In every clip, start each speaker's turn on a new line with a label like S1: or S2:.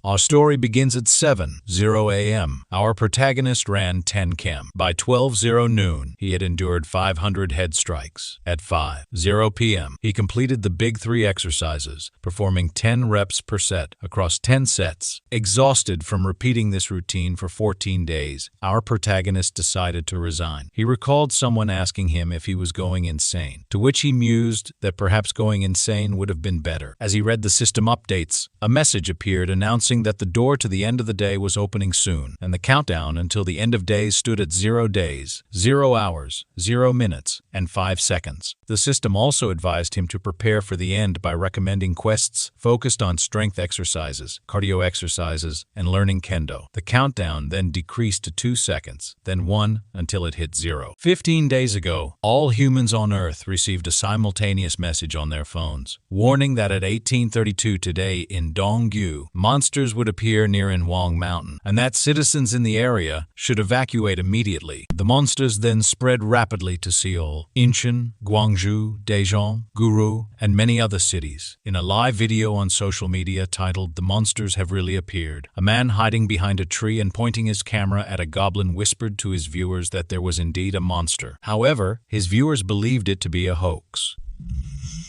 S1: Our story begins at 7:00 a.m. Our protagonist ran 10 km. By 12:00 noon, he had endured 500 head strikes. At 5:00 p.m., he completed the Big 3 exercises, performing 10 reps per set across 10 sets. Exhausted from repeating this routine for 14 days, our protagonist decided to resign. He recalled someone asking him if he was going insane, to which he mused that perhaps going insane would have been better. As he read the system updates, a message appeared announcing that the door to the end of the day was opening soon, and the countdown until the end of days stood at 0 days, 0 hours, 0 minutes, and 5 seconds. The system also advised him to prepare for the end by recommending quests focused on strength exercises, cardio exercises, and learning kendo. The countdown then decreased to 2 seconds, then 1 until it hit 0. 15 days ago, all humans on Earth received a simultaneous message on their phones, warning that at 18:32 today in Donggu, monsters would appear near Inwang Mountain, and that citizens in the area should evacuate immediately. The monsters then spread rapidly to Seoul, Incheon, Gwangju, Daejeon, Guru, and many other cities. In a live video on social media titled "The Monsters Have Really Appeared," a man hiding behind a tree and pointing his camera at a goblin whispered to his viewers that there was indeed a monster. However, his viewers believed it to be a hoax.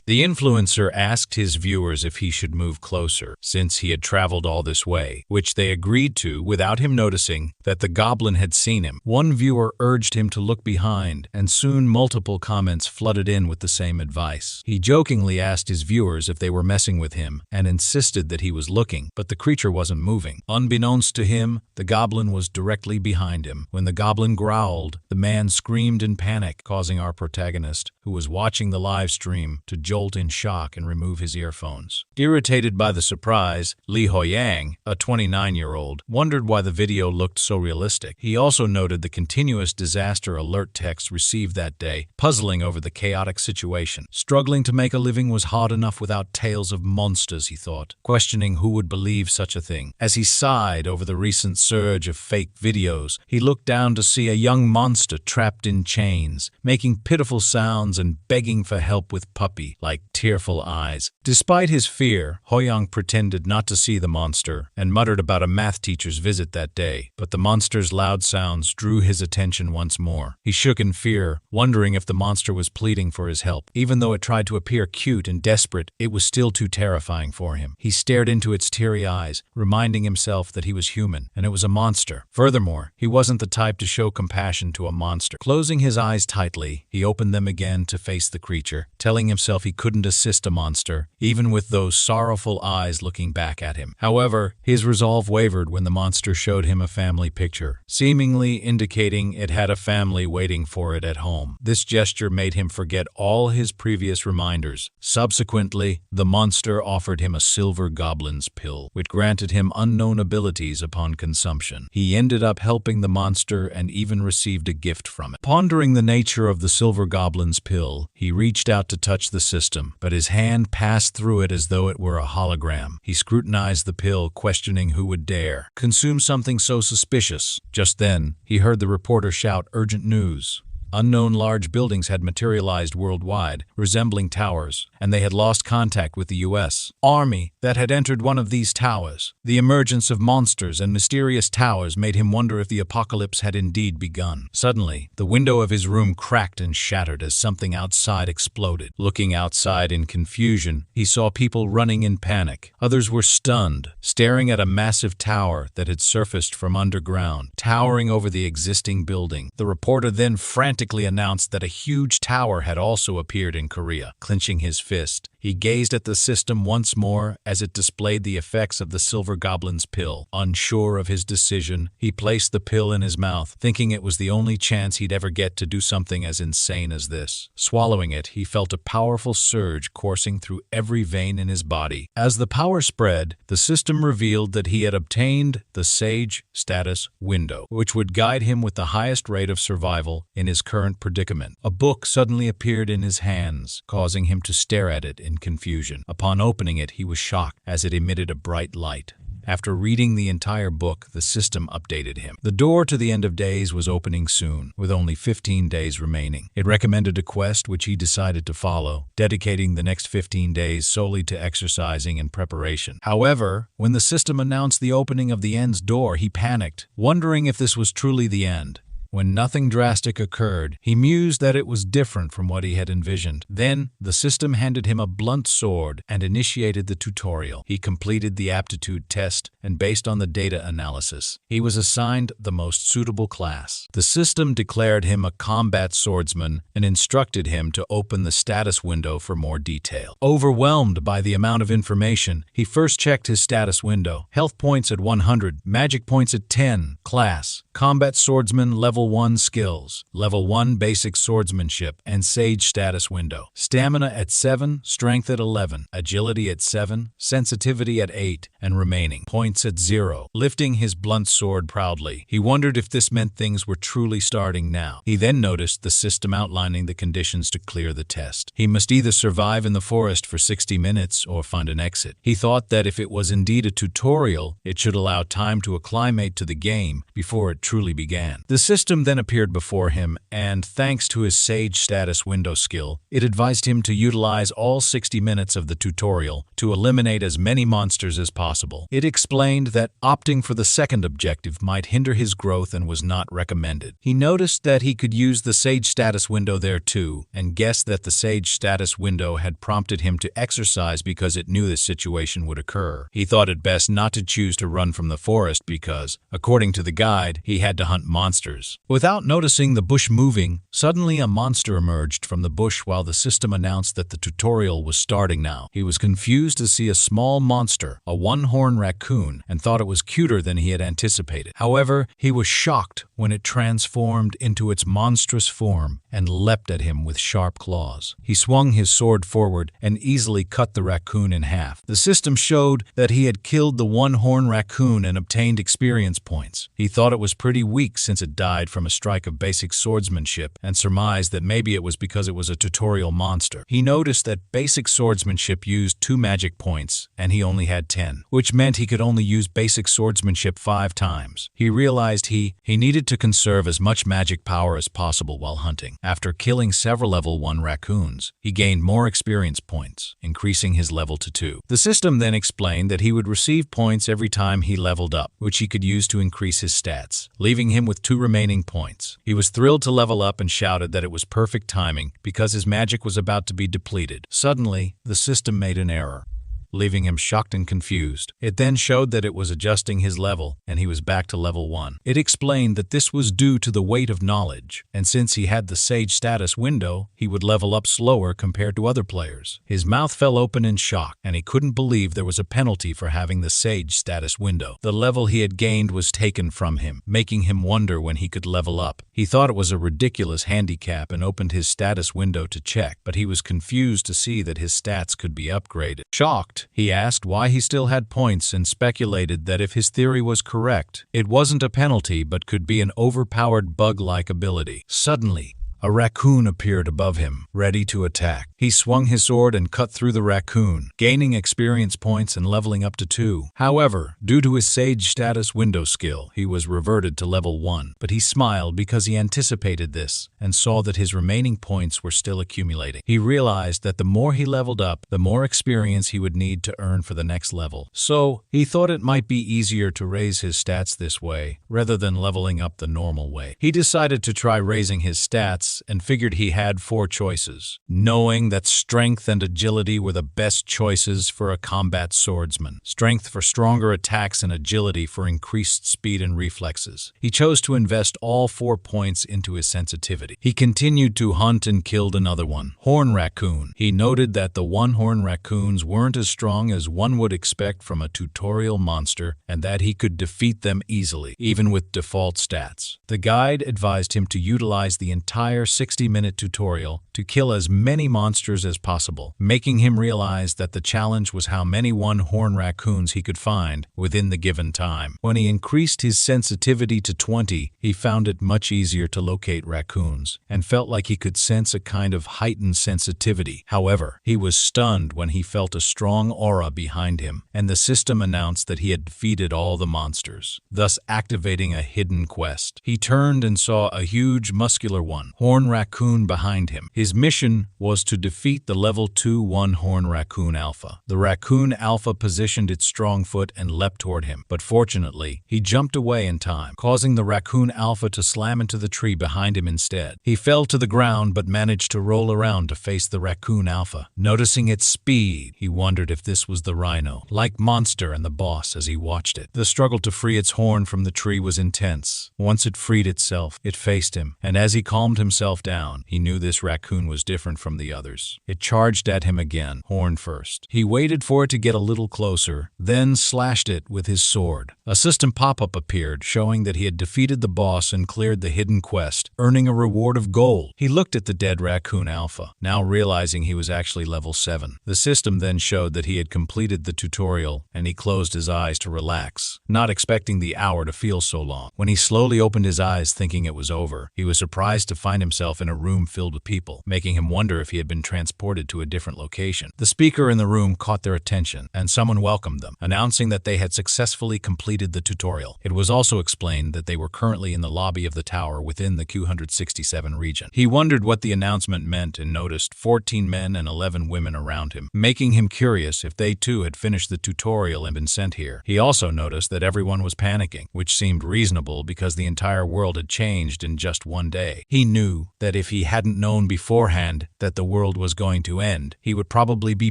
S1: The influencer asked his viewers if he should move closer, since he had traveled all this way, which they agreed to without him noticing that the goblin had seen him. One viewer urged him to look behind, and soon multiple comments flooded in with the same advice. He jokingly asked his viewers if they were messing with him, and insisted that he was looking, but the creature wasn't moving. Unbeknownst to him, the goblin was directly behind him. When the goblin growled, the man screamed in panic, causing our protagonist, who was watching the live stream, to jolt in shock and remove his earphones. Irritated by the surprise, Lee Hoyeong, a 29-year-old, wondered why the video looked so realistic. He also noted the continuous disaster alert texts received that day, puzzling over the chaotic situation. Struggling to make a living was hard enough without tales of monsters, he thought, questioning who would believe such a thing. As he sighed over the recent surge of fake videos, he looked down to see a young monster trapped in chains, making pitiful sounds and begging for help with puppy-like tearful eyes. Despite his fear, Hoyeong pretended not to see the monster and muttered about a math teacher's visit that day, but the monster's loud sounds drew his attention once more. He shook in fear, wondering if the monster was pleading for his help. Even though it tried to appear cute and desperate, it was still too terrifying for him. He stared into its teary eyes, reminding himself that he was human, and it was a monster. Furthermore, he wasn't the type to show compassion to a monster. Closing his eyes tightly, he opened them again to face the creature, telling himself he couldn't assist a monster, even with those sorrowful eyes looking back at him. However, his resolve wavered when the monster showed him a family picture, seemingly indicating it had a family waiting for it at home. This gesture made him forget all his previous reminders. Subsequently, the monster offered him a silver goblin's pill, which granted him unknown abilities upon consumption. He ended up helping the monster and even received a gift from it. Pondering the nature of the silver goblin's pill, he reached out to touch the system, but his hand passed through it as though it were a hologram. He scrutinized the pill, questioning who would dare consume something so suspicious. Just then, he heard the reporter shout, "Urgent news." Unknown large buildings had materialized worldwide, resembling towers, and they had lost contact with the U.S. Army that had entered one of these towers. The emergence of monsters and mysterious towers made him wonder if the apocalypse had indeed begun. Suddenly, the window of his room cracked and shattered as something outside exploded. Looking outside in confusion, he saw people running in panic. Others were stunned, staring at a massive tower that had surfaced from underground, towering over the existing building. The reporter then frantically announced that a huge tower had also appeared in Korea. Clenching his fist, he gazed at the system once more as it displayed the effects of the silver goblin's pill. Unsure of his decision, he placed the pill in his mouth, thinking it was the only chance he'd ever get to do something as insane as this. Swallowing it, he felt a powerful surge coursing through every vein in his body. As the power spread, the system revealed that he had obtained the Sage status window, which would guide him with the highest rate of survival in his current predicament. A book suddenly appeared in his hands, causing him to stare at it in confusion. Upon opening it, he was shocked as it emitted a bright light. After reading the entire book, the system updated him. The door to the end of days was opening soon, with only 15 days remaining. It recommended a quest which he decided to follow, dedicating the next 15 days solely to exercising and preparation. However, when the system announced the opening of the end's door, he panicked, wondering if this was truly the end. When nothing drastic occurred, he mused that it was different from what he had envisioned. Then, the system handed him a blunt sword and initiated the tutorial. He completed the aptitude test, and based on the data analysis, he was assigned the most suitable class. The system declared him a combat swordsman and instructed him to open the status window for more detail. Overwhelmed by the amount of information, he first checked his status window. Health points at 100, magic points at 10, class, combat swordsman level 1 skills, level 1 basic swordsmanship, and sage status window. Stamina at 7, strength at 11, agility at 7, sensitivity at 8, and remaining points at 0. Lifting his blunt sword proudly, he wondered if this meant things were truly starting now. He then noticed the system outlining the conditions to clear the test. He must either survive in the forest for 60 minutes or find an exit. He thought that if it was indeed a tutorial, it should allow time to acclimate to the game before it truly began. The system then appeared before him, and thanks to his Sage status window skill, it advised him to utilize all 60 minutes of the tutorial to eliminate as many monsters as possible. It explained that opting for the second objective might hinder his growth and was not recommended. He noticed that he could use the Sage status window there too, and guessed that the Sage status window had prompted him to exercise because it knew this situation would occur. He thought it best not to choose to run from the forest because, according to the guide, he had to hunt monsters. Without noticing the bush moving, suddenly a monster emerged from the bush while the system announced that the tutorial was starting now. He was confused to see a small monster, a one-horned raccoon, and thought it was cuter than he had anticipated. However, he was shocked when it transformed into its monstrous form and leapt at him with sharp claws. He swung his sword forward and easily cut the raccoon in half. The system showed that he had killed the one-horned raccoon and obtained experience points. He thought it was pretty weak since it died from a strike of basic swordsmanship and surmised that maybe it was because it was a tutorial monster. He noticed that basic swordsmanship used 2 magic points and he only had 10, which meant he could only use basic swordsmanship 5 times. He realized he needed to conserve as much magic power as possible while hunting. After killing several level 1 raccoons, he gained more experience points, increasing his level to 2. The system then explained that he would receive points every time he leveled up, which he could use to increase his stats, leaving him with 2 remaining points. He was thrilled to level up and shouted that it was perfect timing because his magic was about to be depleted. Suddenly, the system made an error, leaving him shocked and confused. It then showed that it was adjusting his level, and he was back to level 1. It explained that this was due to the weight of knowledge, and since he had the Sage status window, he would level up slower compared to other players. His mouth fell open in shock, and he couldn't believe there was a penalty for having the Sage status window. The level he had gained was taken from him, making him wonder when he could level up. He thought it was a ridiculous handicap and opened his status window to check, but he was confused to see that his stats could be upgraded. Shocked, he asked why he still had points and speculated that if his theory was correct, it wasn't a penalty but could be an overpowered bug-like ability. Suddenly, a raccoon appeared above him, ready to attack. He swung his sword and cut through the raccoon, gaining experience points and leveling up to 2. However, due to his Sage status window skill, he was reverted to level 1. But he smiled because he anticipated this and saw that his remaining points were still accumulating. He realized that the more he leveled up, the more experience he would need to earn for the next level. So, he thought it might be easier to raise his stats this way, rather than leveling up the normal way. He decided to try raising his stats and figured he had 4 choices, knowing that strength and agility were the best choices for a combat swordsman. Strength for stronger attacks and agility for increased speed and reflexes. He chose to invest all 4 points into his sensitivity. He continued to hunt and killed another one, horn raccoon. He noted that the one-horn raccoons weren't as strong as one would expect from a tutorial monster and that he could defeat them easily, even with default stats. The guide advised him to utilize the entire 60-minute tutorial to kill as many monsters as possible, making him realize that the challenge was how many one-horn raccoons he could find within the given time. When he increased his sensitivity to 20, he found it much easier to locate raccoons, and felt like he could sense a kind of heightened sensitivity. However, he was stunned when he felt a strong aura behind him, and the system announced that he had defeated all the monsters, thus activating a hidden quest. He turned and saw a huge muscular one-horn raccoon behind him. His mission was to defeat the level 2 one-horn raccoon alpha. The raccoon alpha positioned its strong foot and leapt toward him, but fortunately, he jumped away in time, causing the raccoon alpha to slam into the tree behind him instead. He fell to the ground but managed to roll around to face the raccoon alpha. Noticing its speed, he wondered if this was the rhino-like monster and the boss as he watched it. The struggle to free its horn from the tree was intense. Once it freed itself, it faced him, and as he calmed himself down, he knew this raccoon was different from the others. It charged at him again, horn first. He waited for it to get a little closer, then slashed it with his sword. A system pop-up appeared, showing that he had defeated the boss and cleared the hidden quest, earning a reward of gold. He looked at the dead raccoon alpha, now realizing he was actually level 7. The system then showed that he had completed the tutorial, and he closed his eyes to relax, not expecting the hour to feel so long. When he slowly opened his eyes thinking it was over, he was surprised to find himself in a room filled with people, making him wonder if he had been transported to a different location. The speaker in the room caught their attention, and someone welcomed them, announcing that they had successfully completed the tutorial. It was also explained that they were currently in the lobby of the tower within the Q167 region. He wondered what the announcement meant and noticed 14 men and 11 women around him, making him curious if they too had finished the tutorial and been sent here. He also noticed that everyone was panicking, which seemed reasonable because the entire world had changed in just one day. He knew that if he hadn't known beforehand that the world was going to end, he would probably be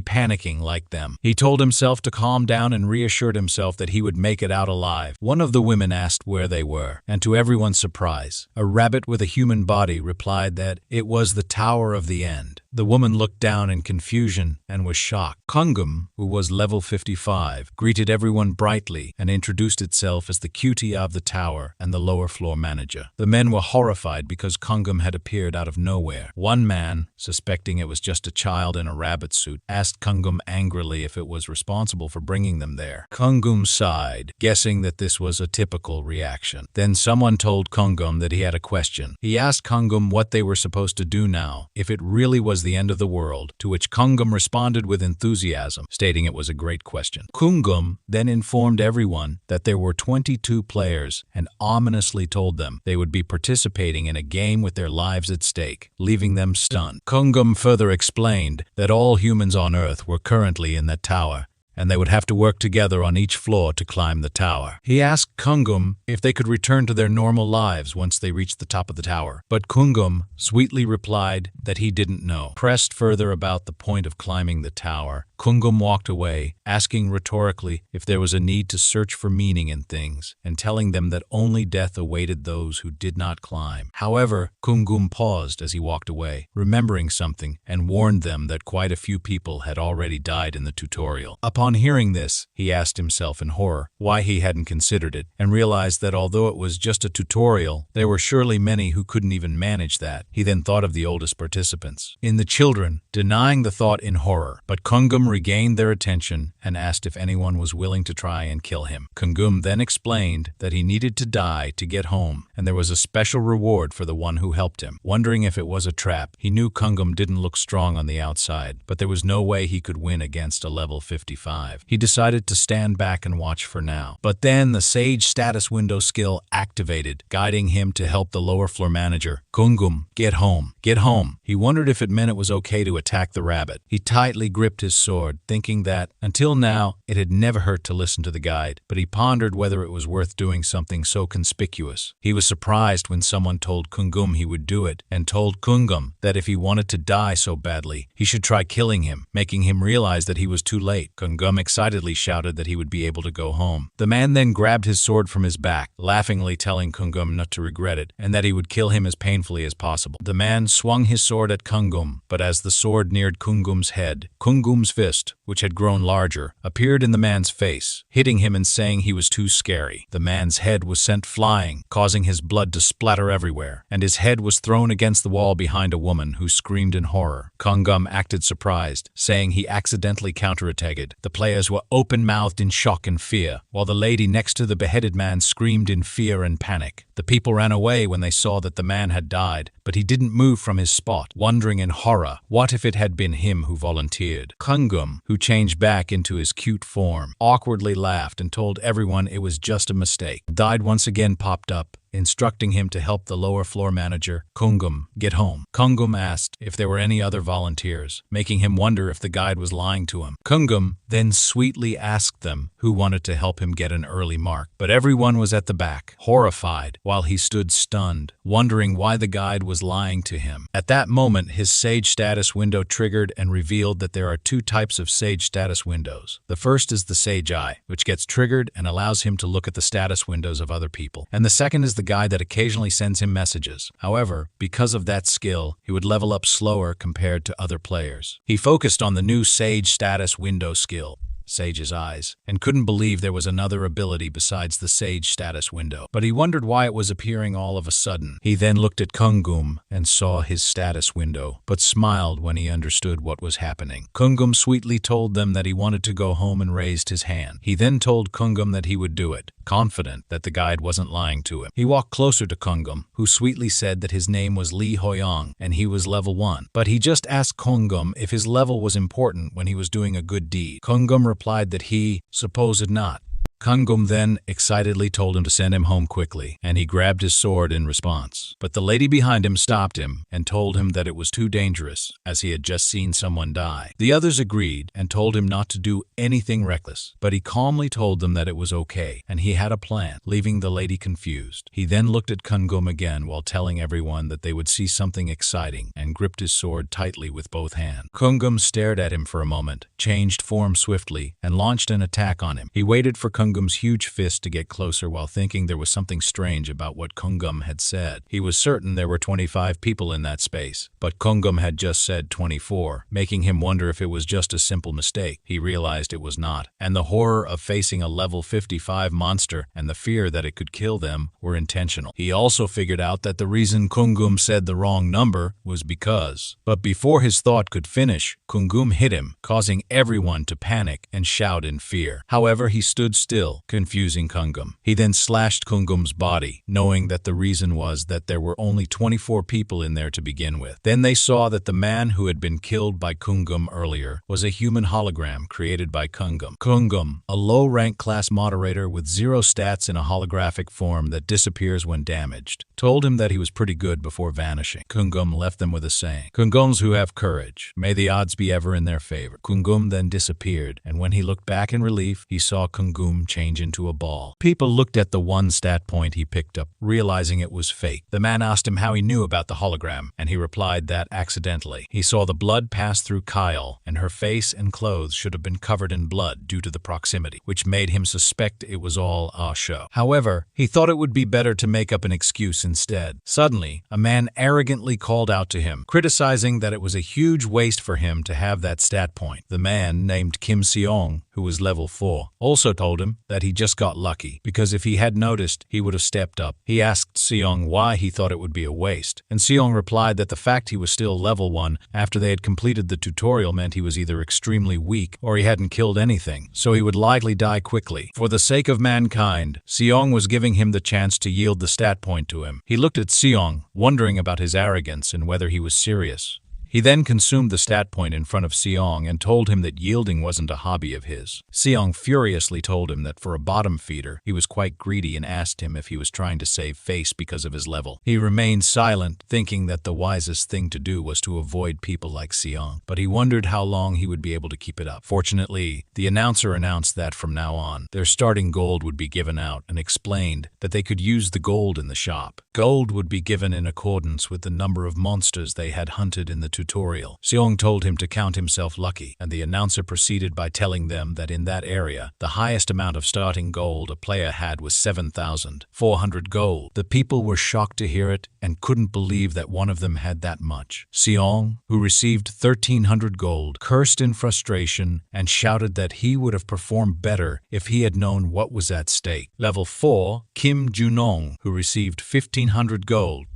S1: panicking like them. He told himself to calm down and reassured himself that he would make it out alive. One of the women asked where they were, and to everyone's surprise, a rabbit with a human body replied that it was the Tower of the End. The woman looked down in confusion and was shocked. Kungum, who was level 55, greeted everyone brightly and introduced itself as the QT of the tower and the lower floor manager. The men were horrified because Kungum had appeared out of nowhere. One man, suspecting it was just a child in a rabbit suit, asked Kungum angrily if it was responsible for bringing them there. Kungum sighed, guessing that this was a typical reaction. Then someone told Kungum that he had a question. He asked Kungum what they were supposed to do now, if it really was the end of the world, to which Kungum responded with enthusiasm, stating it was a great question. Kungum then informed everyone that there were 22 players and ominously told them they would be participating in a game with their lives at stake, leaving them stunned. Kungum further explained that all humans on Earth were currently in that tower, and they would have to work together on each floor to climb the tower. He asked Kungum if they could return to their normal lives once they reached the top of the tower, but Kungum sweetly replied that he didn't know. Pressed further about the point of climbing the tower, Kungum walked away, asking rhetorically if there was a need to search for meaning in things, and telling them that only death awaited those who did not climb. However, Kungum paused as he walked away, remembering something, and warned them that quite a few people had already died in the tutorial. Upon hearing this, he asked himself in horror why he hadn't considered it, and realized that although it was just a tutorial, there were surely many who couldn't even manage that. He then thought of the oldest participants, in the children, denying the thought in horror, but Kungum regained their attention and asked if anyone was willing to try and kill him. Kungum then explained that he needed to die to get home, and there was a special reward for the one who helped him. Wondering if it was a trap, he knew Kungum didn't look strong on the outside, but there was no way he could win against a level 55. He decided to stand back and watch for now. But then the Sage status window skill activated, guiding him to help the lower floor manager. Kungum, get home. Get home. He wondered if it meant it was okay to attack the rabbit. He tightly gripped his sword, thinking that, until now, it had never hurt to listen to the guide, but he pondered whether it was worth doing something so conspicuous. He was surprised when someone told Kungum he would do it, and told Kungum that if he wanted to die so badly, he should try killing him, making him realize that he was too late. Kungum excitedly shouted that he would be able to go home. The man then grabbed his sword from his back, laughingly telling Kungum not to regret it, and that he would kill him as painfully as possible. The man swung his sword at Kungum, but as the sword neared Kungum's head, Kungum's fist fist, which had grown larger, appeared in the man's face, hitting him and saying he was too scary. The man's head was sent flying, causing his blood to splatter everywhere, and his head was thrown against the wall behind a woman who screamed in horror. Kungum acted surprised, saying he accidentally counterattacked. The players were open-mouthed in shock and fear, while the lady next to the beheaded man screamed in fear and panic. The people ran away when they saw that the man had died, but he didn't move from his spot, wondering in horror, what if it had been him who volunteered? Kungum, who changed back into his cute form, awkwardly laughed and told everyone it was just a mistake. The guide once again popped up, instructing him to help the lower floor manager, Kungum, get home. Kungum asked if there were any other volunteers, making him wonder if the guide was lying to him. Kungum then sweetly asked them who wanted to help him get an early mark, but everyone was at the back, horrified, while he stood stunned, wondering why the guide was lying to him. At that moment, his Sage status window triggered and revealed that there are two types of Sage status windows. The first is the Sage Eye, which gets triggered and allows him to look at the status windows of other people, and the second is the guide that occasionally sends him messages. However, because of that skill, he would level up slower compared to other players. He focused on the new Sage status window skill, Sage's Eyes, and couldn't believe there was another ability besides the Sage status window, but he wondered why it was appearing all of a sudden. He then looked at Kungum and saw his status window, but smiled when he understood what was happening. Kungum sweetly told them that he wanted to go home and raised his hand. He then told Kungum that he would do it, confident that the guide wasn't lying to him. He walked closer to Kungum, who sweetly said that his name was Lee Hoyeong and he was level 1, but he just asked Kungum if his level was important when he was doing a good deed. Kungum replied that he supposed not. Kungum then excitedly told him to send him home quickly, and he grabbed his sword in response. But the lady behind him stopped him and told him that it was too dangerous, as he had just seen someone die. The others agreed and told him not to do anything reckless, but he calmly told them that it was okay, and he had a plan, leaving the lady confused. He then looked at Kungum again while telling everyone that they would see something exciting, and gripped his sword tightly with both hands. Kungum stared at him for a moment, changed form swiftly, and launched an attack on him. He waited for Kungum's huge fist to get closer while thinking there was something strange about what Kungum had said. He was certain there were 25 people in that space, but Kungum had just said 24, making him wonder if it was just a simple mistake. He realized it was not, and the horror of facing a level 55 monster and the fear that it could kill them were intentional. He also figured out that the reason Kungum said the wrong number was because. But before his thought could finish, Kungum hit him, causing everyone to panic and shout in fear. However, he stood still, confusing Kungum. He then slashed Kungum's body, knowing that the reason was that there were only 24 people in there to begin with. Then they saw that the man who had been killed by Kungum earlier was a human hologram created by Kungum. Kungum, a low-rank class moderator with 0 stats in a holographic form that disappears when damaged, told him that he was pretty good before vanishing. Kungum left them with a saying, "Kungums who have courage, may the odds be ever in their favor." Kungum then disappeared, and when he looked back in relief, he saw Kungum change into a ball. People looked at the one stat point he picked up, realizing it was fake. The man asked him how he knew about the hologram, and he replied that accidentally. He saw the blood pass through Kyle, and her face and clothes should have been covered in blood due to the proximity, which made him suspect it was all a show. However, he thought it would be better to make up an excuse instead. Suddenly, a man arrogantly called out to him, criticizing that it was a huge waste for him to have that stat point. The man, named Kim Seong, who was level 4, also told him that he just got lucky, because if he had noticed, he would have stepped up. He asked Seong why he thought it would be a waste, and Seong replied that the fact he was still level 1 after they had completed the tutorial meant he was either extremely weak or he hadn't killed anything, so he would likely die quickly. For the sake of mankind, Seong was giving him the chance to yield the stat point to him. He looked at Seong, wondering about his arrogance and whether he was serious. He then consumed the stat point in front of Seong and told him that yielding wasn't a hobby of his. Seong furiously told him that for a bottom feeder, he was quite greedy and asked him if he was trying to save face because of his level. He remained silent, thinking that the wisest thing to do was to avoid people like Seong, but he wondered how long he would be able to keep it up. Fortunately, the announcer announced that from now on, their starting gold would be given out and explained that they could use the gold in the shop. Gold would be given in accordance with the number of monsters they had hunted in the tutorial. Seong told him to count himself lucky, and the announcer proceeded by telling them that in that area, the highest amount of starting gold a player had was 7,400 gold. The people were shocked to hear it and couldn't believe that one of them had that much. Seong, who received 1,300 gold, cursed in frustration and shouted that he would have performed better if he had known what was at stake. Level 4, Kim Junong, who received 1,500 gold,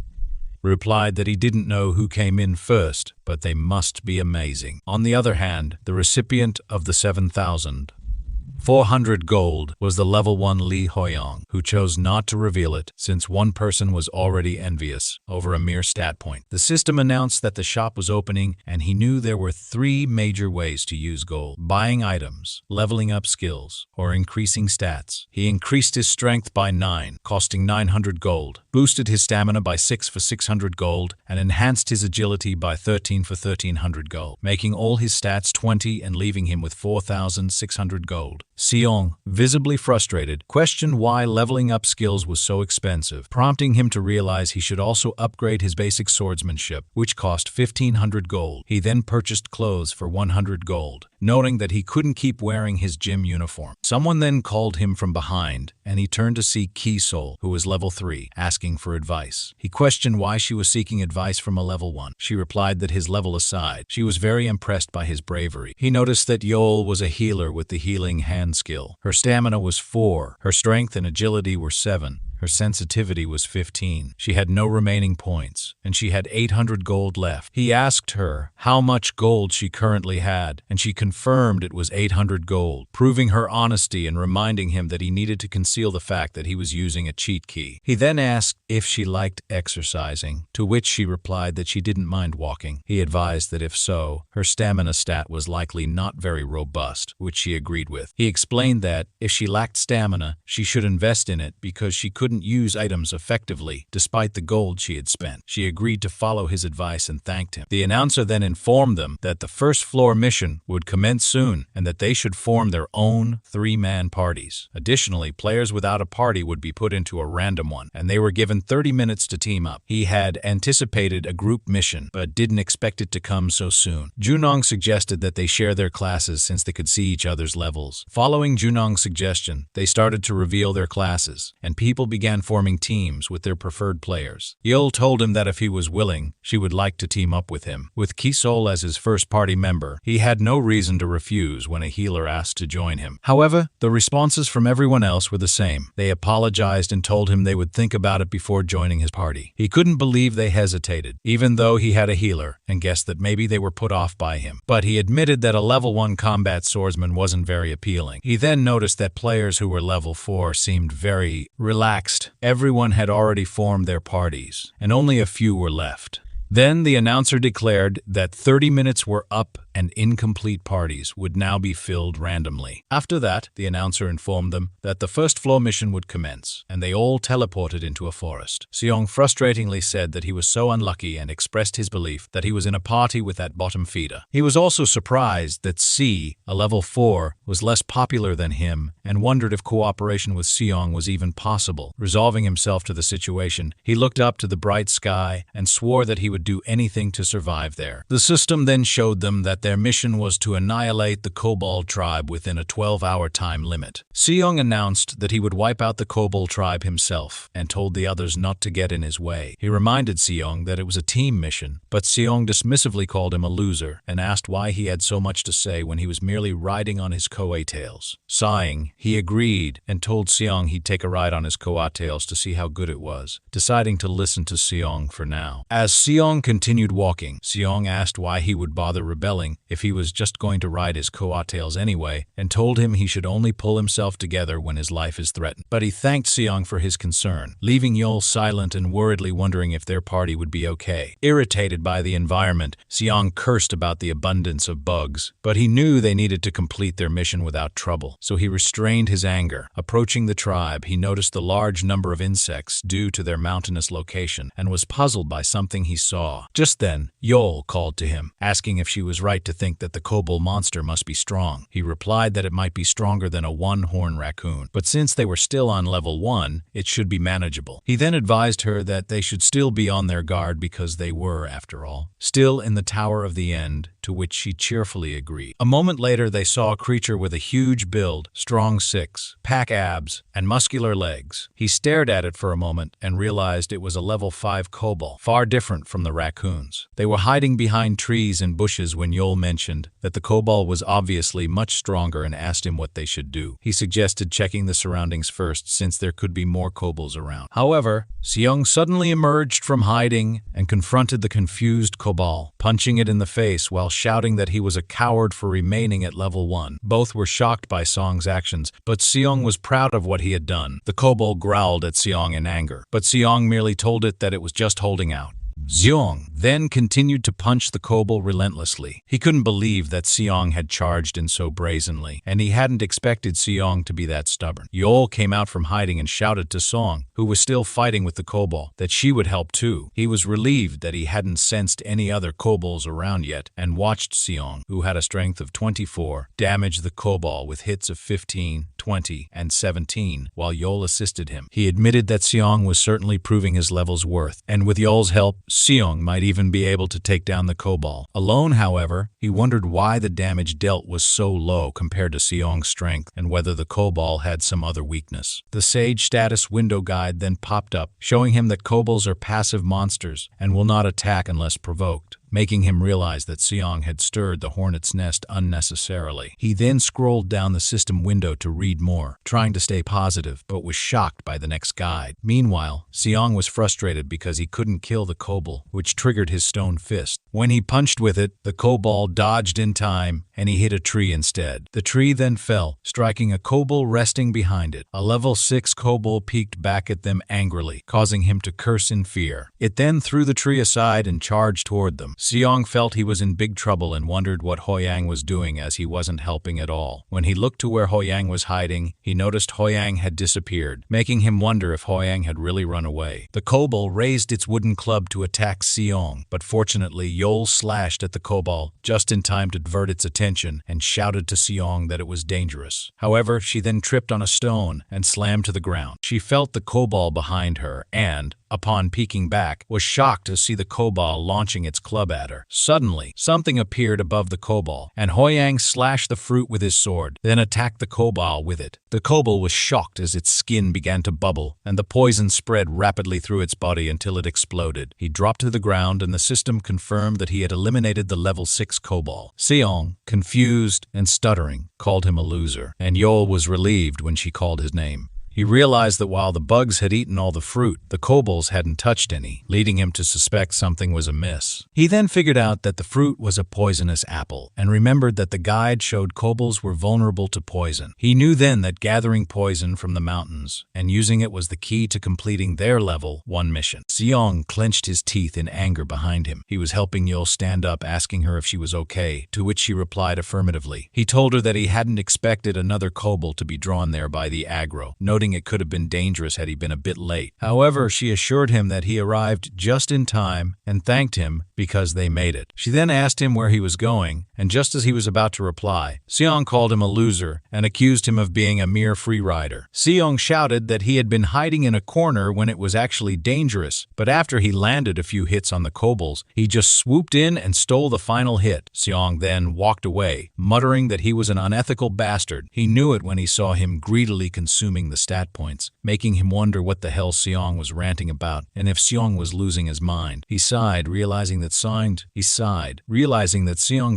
S1: replied that he didn't know who came in first, but they must be amazing. On the other hand, the recipient of the 7,400 gold was the level 1 Lee Hoyeong, who chose not to reveal it since one person was already envious over a mere stat point. The system announced that the shop was opening, and he knew there were 3 major ways to use gold: buying items, leveling up skills, or increasing stats. He increased his strength by 9, costing 900 gold, boosted his stamina by 6 for 600 gold, and enhanced his agility by 13 for 1,300 gold, making all his stats 20 and leaving him with 4,600 gold. Seong, visibly frustrated, questioned why leveling up skills was so expensive, prompting him to realize he should also upgrade his basic swordsmanship, which cost 1,500 gold. He then purchased clothes for 100 gold, noting that he couldn't keep wearing his gym uniform. Someone then called him from behind, and he turned to see Ki-Sol, who was level 3, asking for advice. He questioned why she was seeking advice from a level 1. She replied that his level aside, she was very impressed by his bravery. He noticed that Yeol was a healer with the healing hand skill. Her stamina was 4, her strength and agility were 7. Her sensitivity was 15. She had no remaining points, and she had 800 gold left. He asked her how much gold she currently had, and she confirmed it was 800 gold, proving her honesty and reminding him that he needed to conceal the fact that he was using a cheat key. He then asked if she liked exercising, to which she replied that she didn't mind walking. He advised that if so, her stamina stat was likely not very robust, which she agreed with. He explained that if she lacked stamina, she should invest in it because she couldn't use items effectively despite the gold she had spent. She agreed to follow his advice and thanked him. The announcer then informed them that the first floor mission would commence soon and that they should form their own 3-man parties. Additionally, players without a party would be put into a random one, and they were given 30 minutes to team up. He had anticipated a group mission, but didn't expect it to come so soon. Junong suggested that they share their classes since they could see each other's levels. Following Junong's suggestion, they started to reveal their classes, and people began forming teams with their preferred players. Yeol told him that if he was willing, she would like to team up with him. With Ki-Sol as his first party member, he had no reason to refuse when a healer asked to join him. However, the responses from everyone else were the same. They apologized and told him they would think about it before joining his party. He couldn't believe they hesitated, even though he had a healer, and guessed that maybe they were put off by him. But he admitted that a level 1 combat swordsman wasn't very appealing. He then noticed that players who were level 4 seemed very relaxed. Everyone had already formed their parties, and only a few were left. Then the announcer declared that 30 minutes were up and incomplete parties would now be filled randomly. After that, the announcer informed them that the first floor mission would commence, and they all teleported into a forest. Seong frustratingly said that he was so unlucky and expressed his belief that he was in a party with that bottom feeder. He was also surprised that C, a level 4, was less popular than him and wondered if cooperation with Seong was even possible. Resolving himself to the situation, he looked up to the bright sky and swore that he would do anything to survive there. The system then showed them that their mission was to annihilate the Kobold tribe within a 12-hour time limit. Seong announced that he would wipe out the Kobold tribe himself and told the others not to get in his way. He reminded Seong that it was a team mission, but Seong dismissively called him a loser and asked why he had so much to say when he was merely riding on his coattails. Sighing, he agreed and told Seong he'd take a ride on his coattails to see how good it was, deciding to listen to Seong for now. As Seong continued walking, Seong asked why he would bother rebelling if he was just going to ride his coattails anyway, and told him he should only pull himself together when his life is threatened. But he thanked Seong for his concern, leaving Yeol silent and worriedly wondering if their party would be okay. Irritated by the environment, Seong cursed about the abundance of bugs, but he knew they needed to complete their mission without trouble, so he restrained his anger. Approaching the tribe, he noticed the large number of insects due to their mountainous location and was puzzled by something he saw. Just then, Yeol called to him, asking if she was right right to think that the kobold monster must be strong. He replied that it might be stronger than a one-horn raccoon, but since they were still on level 1, it should be manageable. He then advised her that they should still be on their guard because they were, after all, still in the Tower of the End, to which she cheerfully agreed. A moment later, they saw a creature with a huge build, strong six-pack abs, and muscular legs. He stared at it for a moment and realized it was a level 5 kobold, far different from the raccoons. They were hiding behind trees and bushes when Yol mentioned that the kobold was obviously much stronger and asked him what they should do. He suggested checking the surroundings first since there could be more kobolds around. However, Seong suddenly emerged from hiding and confronted the confused kobold, punching it in the face while shouting that he was a coward for remaining at level 1. Both were shocked by Seong's actions, but Seong was proud of what he had done. The kobold growled at Seong in anger, but Seong merely told it that it was just holding out. Seong then continued to punch the kobold relentlessly. He couldn't believe that Seong had charged in so brazenly, and he hadn't expected Seong to be that stubborn. Yol came out from hiding and shouted to Seong, who was still fighting with the kobold, that she would help too. He was relieved that he hadn't sensed any other kobolds around yet, and watched Seong, who had a strength of 24, damage the kobold with hits of 15, 20, and 17, while Yol assisted him. He admitted that Seong was certainly proving his level's worth, and with Yol's help, Seong might even be able to take down the kobold. Alone, however, he wondered why the damage dealt was so low compared to Seong's strength, and whether the kobold had some other weakness. The Sage status window guide then popped up, showing him that kobolds are passive monsters and will not attack unless provoked, making him realize that Seong had stirred the hornet's nest unnecessarily. He then scrolled down the system window to read more, trying to stay positive, but was shocked by the next guide. Meanwhile, Seong was frustrated because he couldn't kill the kobold, which triggered his stone fist. When he punched with it, the kobold dodged in time, and he hit a tree instead. The tree then fell, striking a kobold resting behind it. A level 6 kobold peeked back at them angrily, causing him to curse in fear. It then threw the tree aside and charged toward them. Seong felt he was in big trouble and wondered what Hoyeong was doing, as he wasn't helping at all. When he looked to where Hoyeong was hiding, he noticed Hoyeong had disappeared, making him wonder if Hoyeong had really run away. The kobold raised its wooden club to attack Seong, but fortunately Yol slashed at the kobold just in time to divert its attention and shouted to Seong that it was dangerous. However, she then tripped on a stone and slammed to the ground. She felt the kobold behind her and, upon peeking back, was shocked to see the kobold launching its club at her. Suddenly, something appeared above the kobold, and Hoyeong slashed the fruit with his sword, then attacked the kobold with it. The kobold was shocked as its skin began to bubble, and the poison spread rapidly through its body until it exploded. He dropped to the ground, and the system confirmed that he had eliminated the level 6 kobold. Seong, confused and stuttering, called him a loser, and Yol was relieved when she called his name. He realized that while the bugs had eaten all the fruit, the kobolds hadn't touched any, leading him to suspect something was amiss. He then figured out that the fruit was a poisonous apple, and remembered that the guide showed kobolds were vulnerable to poison. He knew then that gathering poison from the mountains and using it was the key to completing their level 1 mission. Seong clenched his teeth in anger behind him. He was helping Yol stand up, asking her if she was okay, to which she replied affirmatively. He told her that he hadn't expected another kobold to be drawn there by the aggro, noting it could have been dangerous had he been a bit late. However, she assured him that he arrived just in time and thanked him because they made it. She then asked him where he was going, and just as he was about to reply, Seong called him a loser and accused him of being a mere free rider. Seong shouted that he had been hiding in a corner when it was actually dangerous, but after he landed a few hits on the kobolds, he just swooped in and stole the final hit. Seong then walked away, muttering that he was an unethical bastard. He knew it when he saw him greedily consuming the stat points, making him wonder what the hell Seong was ranting about, and if Seong was losing his mind. He sighed, realizing that Seong's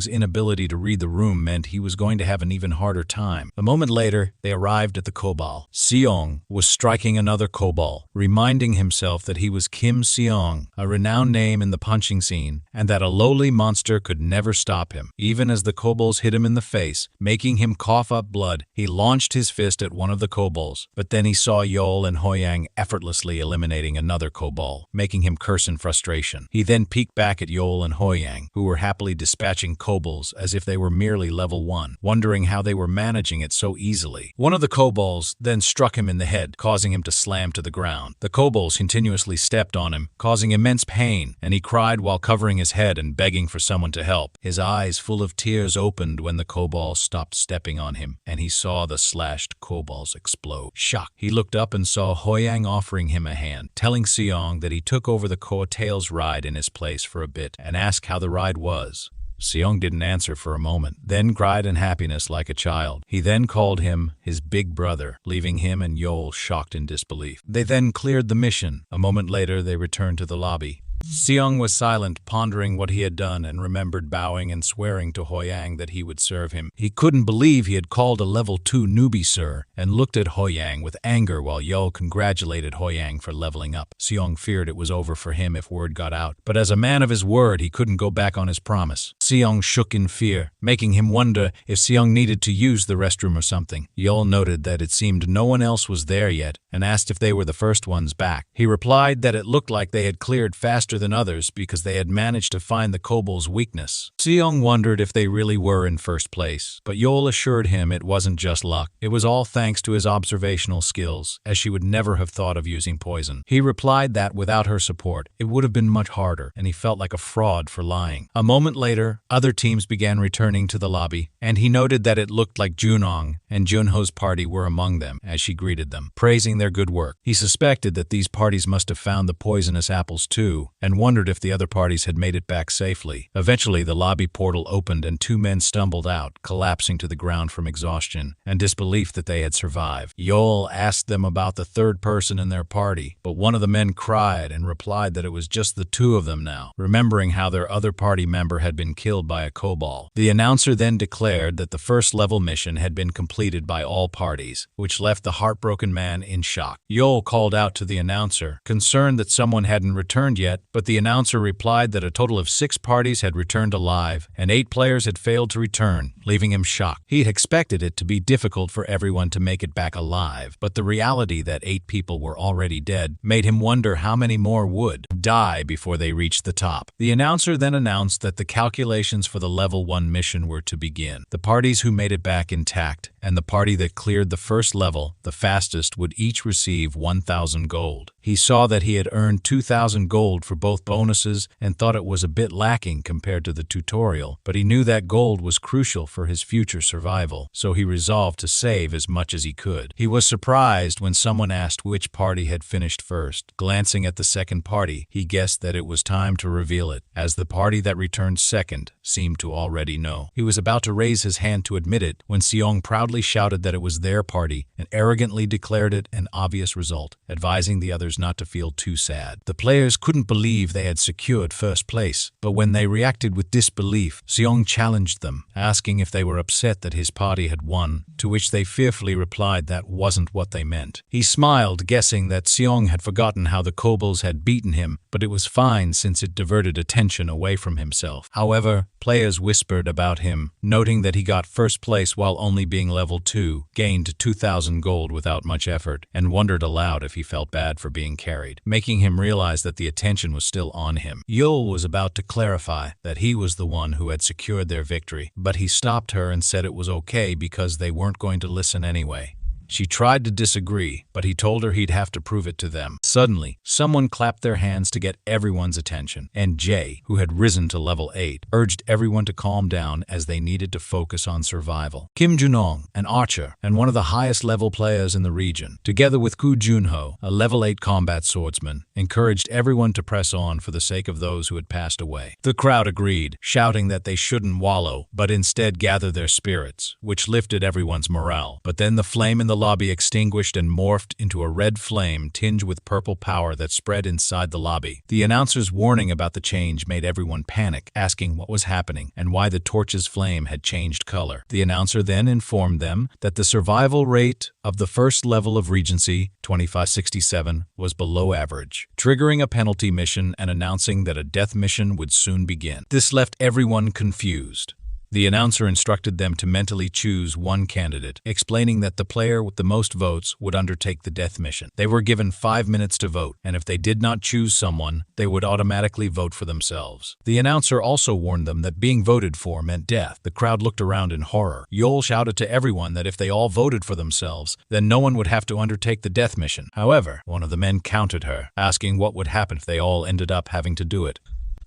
S1: inability to read the room meant he was going to have an even harder time. A moment later, they arrived at the kobold. Seong was striking another kobold, reminding himself that he was Kim Seong, a renowned name in the punching scene, and that a lowly monster could never stop him. Even as the kobolds hit him in the face, making him cough up blood, he launched his fist at one of the kobolds, but But then he saw Yol and Hoyeong effortlessly eliminating another kobold, making him curse in frustration. He then peeked back at Yol and Hoyeong, who were happily dispatching kobolds as if they were merely level 1, wondering how they were managing it so easily. One of the kobolds then struck him in the head, causing him to slam to the ground. The kobolds continuously stepped on him, causing immense pain, and he cried while covering his head and begging for someone to help. His eyes full of tears opened when the kobolds stopped stepping on him, and he saw the slashed kobolds explode. Shocked, he looked up and saw Hoyeong offering him a hand, telling Seong that he took over the Tails ride in his place for a bit and asked how the ride was. Seong didn't answer for a moment, then cried in happiness like a child. He then called him his big brother, leaving him and Yol shocked in disbelief. They then cleared the mission. A moment later, they returned to the lobby. Seong was silent, pondering what he had done, and remembered bowing and swearing to Hoyeong that he would serve him. He couldn't believe he had called a level 2 newbie sir, and looked at Hoyeong with anger while Yol congratulated Hoyeong for leveling up. Seong feared it was over for him if word got out, but as a man of his word, he couldn't go back on his promise. Seong shook in fear, making him wonder if Seong needed to use the restroom or something. Yol noted that it seemed no one else was there yet, and asked if they were the first ones back. He replied that it looked like they had cleared faster than others because they had managed to find the kobold's weakness. Seong wondered if they really were in first place, but Yol assured him it wasn't just luck. It was all thanks to his observational skills, as she would never have thought of using poison. He replied that without her support, it would have been much harder, and he felt like a fraud for lying. A moment later, other teams began returning to the lobby, and he noted that it looked like Junong and Junho's party were among them as she greeted them, praising their good work. He suspected that these parties must have found the poisonous apples too, and wondered if the other parties had made it back safely. Eventually, the lobby portal opened and 2 men stumbled out, collapsing to the ground from exhaustion and disbelief that they had survived. Yol asked them about the third person in their party, but one of the men cried and replied that it was just the 2 of them now, remembering how their other party member had been killed by a kobold. The announcer then declared that the first level mission had been completed by all parties, which left the heartbroken man in shock. Yol called out to the announcer, concerned that someone hadn't returned yet, but the announcer replied that a total of 6 parties had returned alive and 8 players had failed to return, leaving him shocked. He had expected it to be difficult for everyone to make it back alive, but the reality that 8 people were already dead made him wonder how many more would die before they reached the top. The announcer then announced that the calculations for the level 1 mission were to begin. The parties who made it back intact and the party that cleared the first level the fastest would each receive 1,000 gold. He saw that he had earned 2,000 gold for both bonuses and thought it was a bit lacking compared to the tutorial, but he knew that gold was crucial for his future survival, so he resolved to save as much as he could. He was surprised when someone asked which party had finished first. Glancing at the second party, he guessed that it was time to reveal it, as the party that returned second seemed to already know. He was about to raise his hand to admit it when Seong proudly shouted that it was their party and arrogantly declared it an obvious result, advising the others not to feel too sad. The players couldn't believe they had secured first place, but when they reacted with disbelief, Seong challenged them, asking if they were upset that his party had won, to which they fearfully replied that wasn't what they meant. He smiled, guessing that Seong had forgotten how the kobolds had beaten him, but it was fine since it diverted attention away from himself. However, players whispered about him, noting that he got first place while only being level 2, gained 2,000 gold without much effort, and wondered aloud if he felt bad for being carried, making him realize that the attention was still on him. Yol was about to clarify that he was the one who had secured their victory, but he stopped her and said it was okay because they weren't going to listen anyway. She tried to disagree, but he told her he'd have to prove it to them. Suddenly, someone clapped their hands to get everyone's attention, and Jay, who had risen to level 8, urged everyone to calm down as they needed to focus on survival. Kim Junong, an archer and one of the highest level players in the region, together with Koo Junho, a level 8 combat swordsman, encouraged everyone to press on for the sake of those who had passed away. The crowd agreed, shouting that they shouldn't wallow, but instead gather their spirits, which lifted everyone's morale. But then the flame in the lobby extinguished and morphed into a red flame tinged with purple power that spread inside the lobby. The announcer's warning about the change made everyone panic, asking what was happening and why the torch's flame had changed color. The announcer then informed them that the survival rate of the first level of Regency, 2567, was below average, triggering a penalty mission and announcing that a death mission would soon begin. This left everyone confused. The announcer instructed them to mentally choose one candidate, explaining that the player with the most votes would undertake the death mission. They were given 5 minutes to vote, and if they did not choose someone, they would automatically vote for themselves. The announcer also warned them that being voted for meant death. The crowd looked around in horror. Yeol shouted to everyone that if they all voted for themselves, then no one would have to undertake the death mission. However, one of the men countered her, asking what would happen if they all ended up having to do it.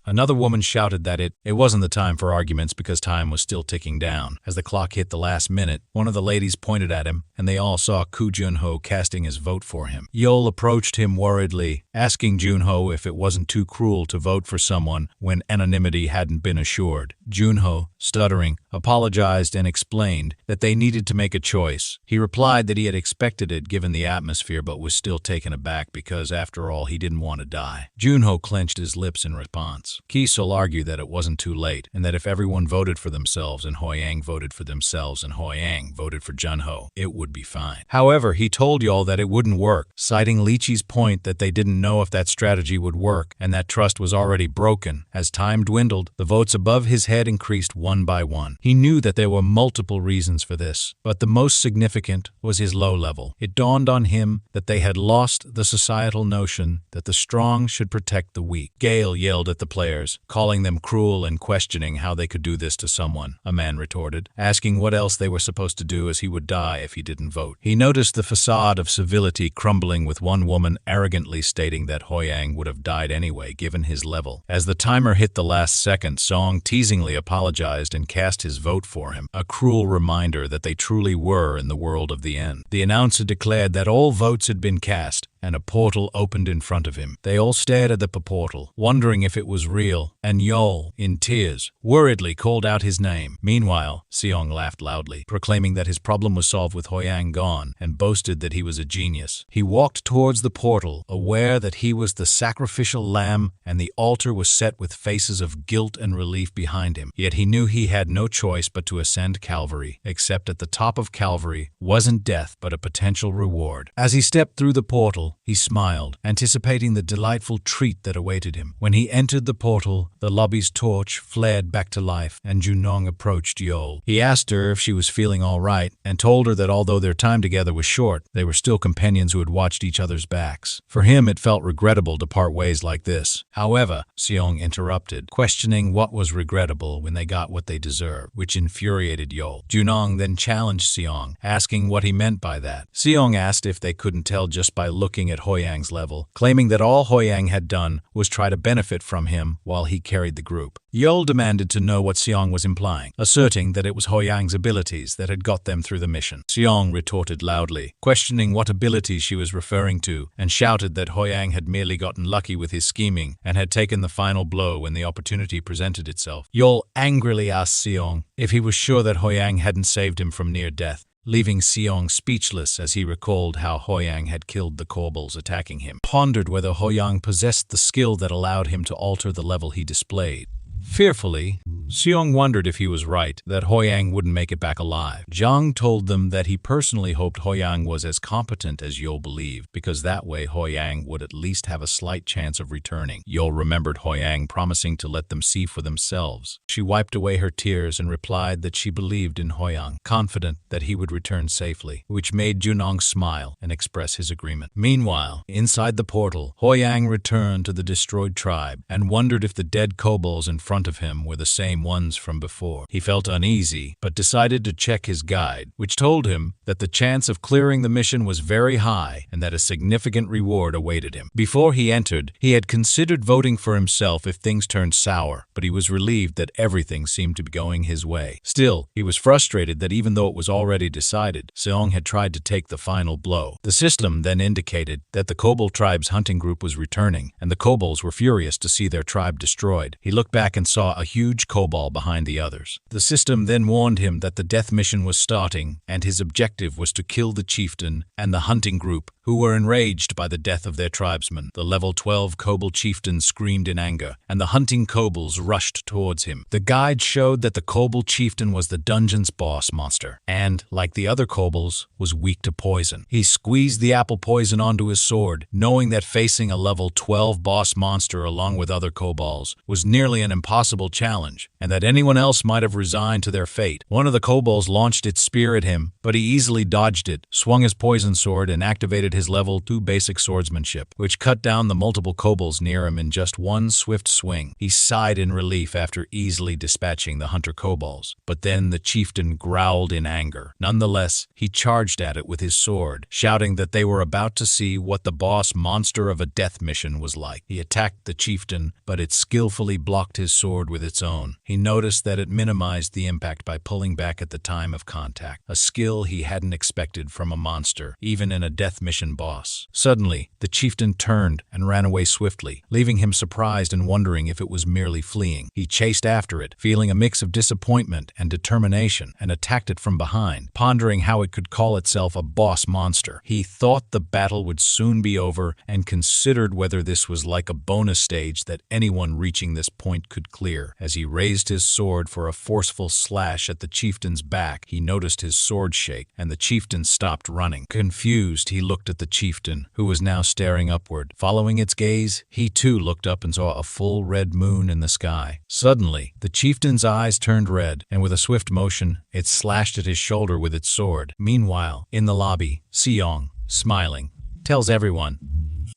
S1: Another woman shouted that it wasn't the time for arguments because time was still ticking down. As the clock hit the last minute, one of the ladies pointed at him, and they all saw Koo Jun-ho casting his vote for him. Yeol approached him worriedly, asking Jun-ho if it wasn't too cruel to vote for someone when anonymity hadn't been assured. Jun-ho, stuttering, apologized and explained that they needed to make a choice. He replied that he had expected it given the atmosphere but was still taken aback because, after all, he didn't want to die. Jun-ho clenched his lips in response. Ki-sul argued that it wasn't too late, and that if everyone voted for themselves and Hoyeong voted for themselves and Hoyeong voted for Jun-ho, it would be fine. However, he told Yeol that it wouldn't work, citing Lichi's point that they didn't know if that strategy would work and that trust was already broken. As time dwindled, the votes above his head increased one by one. He knew that there were multiple reasons for this, but the most significant was his low level. It dawned on him that they had lost the societal notion that the strong should protect the weak. Gale yelled at the players, calling them cruel and questioning how they could do this to someone. A man retorted, asking what else they were supposed to do as he would die if he didn't vote. He noticed the facade of civility crumbling with one woman arrogantly stating that Hoyeong would have died anyway given his level. As the timer hit the last second, Song teasingly apologized and cast his vote for him, a cruel reminder that they truly were in the world of the end. The announcer declared that all votes had been cast, and a portal opened in front of him. They all stared at the portal, wondering if it was real, and Yeol, in tears, worriedly called out his name. Meanwhile, Seong laughed loudly, proclaiming that his problem was solved with Hoyeong gone, and boasted that he was a genius. He walked towards the portal, aware that he was the sacrificial lamb, and the altar was set with faces of guilt and relief behind him. Yet he knew he had no choice but to ascend Calvary, except at the top of Calvary wasn't death but a potential reward. As he stepped through the portal, he smiled, anticipating the delightful treat that awaited him. When he entered the portal, the lobby's torch flared back to life, and Junong approached Yeol. He asked her if she was feeling all right, and told her that although their time together was short, they were still companions who had watched each other's backs. For him, it felt regrettable to part ways like this. However, Seong interrupted, questioning what was regrettable when they got what they deserved, which infuriated Yeol. Junong then challenged Seong, asking what he meant by that. Seong asked if they couldn't tell just by looking at Hoyeong's level, claiming that all Hoyeong had done was try to benefit from him while he carried the group. Yeol demanded to know what Seong was implying, asserting that it was Hoyeong's abilities that had got them through the mission. Seong retorted loudly, questioning what abilities she was referring to, and shouted that Hoyeong had merely gotten lucky with his scheming and had taken the final blow when the opportunity presented itself. Yeol angrily asked Seong if he was sure that Hoyeong hadn't saved him from near death, leaving Seong speechless as he recalled how Hoyeong had killed the kobolds attacking him. Pondered whether Hoyeong possessed the skill that allowed him to alter the level he displayed. Fearfully, Seong wondered if he was right, that Hoyeong wouldn't make it back alive. Zhang told them that he personally hoped Hoyeong was as competent as Yeol believed, because that way Hoyeong would at least have a slight chance of returning. Yeol remembered Hoyeong promising to let them see for themselves. She wiped away her tears and replied that she believed in Hoyeong, confident that he would return safely, which made Junong smile and express his agreement. Meanwhile, inside the portal, Hoyeong returned to the destroyed tribe and wondered if the dead kobolds in front of him were the same ones from before. He felt uneasy, but decided to check his guide, which told him that the chance of clearing the mission was very high and that a significant reward awaited him. Before he entered, he had considered voting for himself if things turned sour, but he was relieved that everything seemed to be going his way. Still, he was frustrated that even though it was already decided, Seong had tried to take the final blow. The system then indicated that the kobold tribe's hunting group was returning, and the kobolds were furious to see their tribe destroyed. He looked back and saw a huge kobold behind the others. The system then warned him that the death mission was starting, and his objective was to kill the chieftain and the hunting group, who were enraged by the death of their tribesman. The level 12 kobold chieftain screamed in anger, and the hunting kobolds rushed towards him. The guide showed that the kobold chieftain was the dungeon's boss monster, and, like the other kobolds, was weak to poison. He squeezed the apple poison onto his sword, knowing that facing a level 12 boss monster along with other kobolds was nearly an impossible challenge. and that anyone else might have resigned to their fate. One of the kobolds launched its spear at him, but he easily dodged it, swung his poison sword, and activated his level 2 basic swordsmanship, which cut down the multiple kobolds near him in just one swift swing. He sighed in relief after easily dispatching the hunter kobolds, but then the chieftain growled in anger. Nonetheless, he charged at it with his sword, shouting that they were about to see what the boss monster of a death mission was like. He attacked the chieftain, but it skillfully blocked his sword with its own. He noticed that it minimized the impact by pulling back at the time of contact, a skill he hadn't expected from a monster, even in a death mission boss. Suddenly, the chieftain turned and ran away swiftly, leaving him surprised and wondering if it was merely fleeing. He chased after it, feeling a mix of disappointment and determination, and attacked it from behind, pondering how it could call itself a boss monster. He thought the battle would soon be over and considered whether this was like a bonus stage that anyone reaching this point could clear. As he raised his sword for a forceful slash at the chieftain's back, he noticed his sword shake, and the chieftain stopped running. Confused, he looked at the chieftain, who was now staring upward. Following its gaze, he too looked up and saw a full red moon in the sky. Suddenly, the chieftain's eyes turned red, and with a swift motion, it slashed at his shoulder with its sword. Meanwhile, in the lobby, Hoyeong, smiling, tells everyone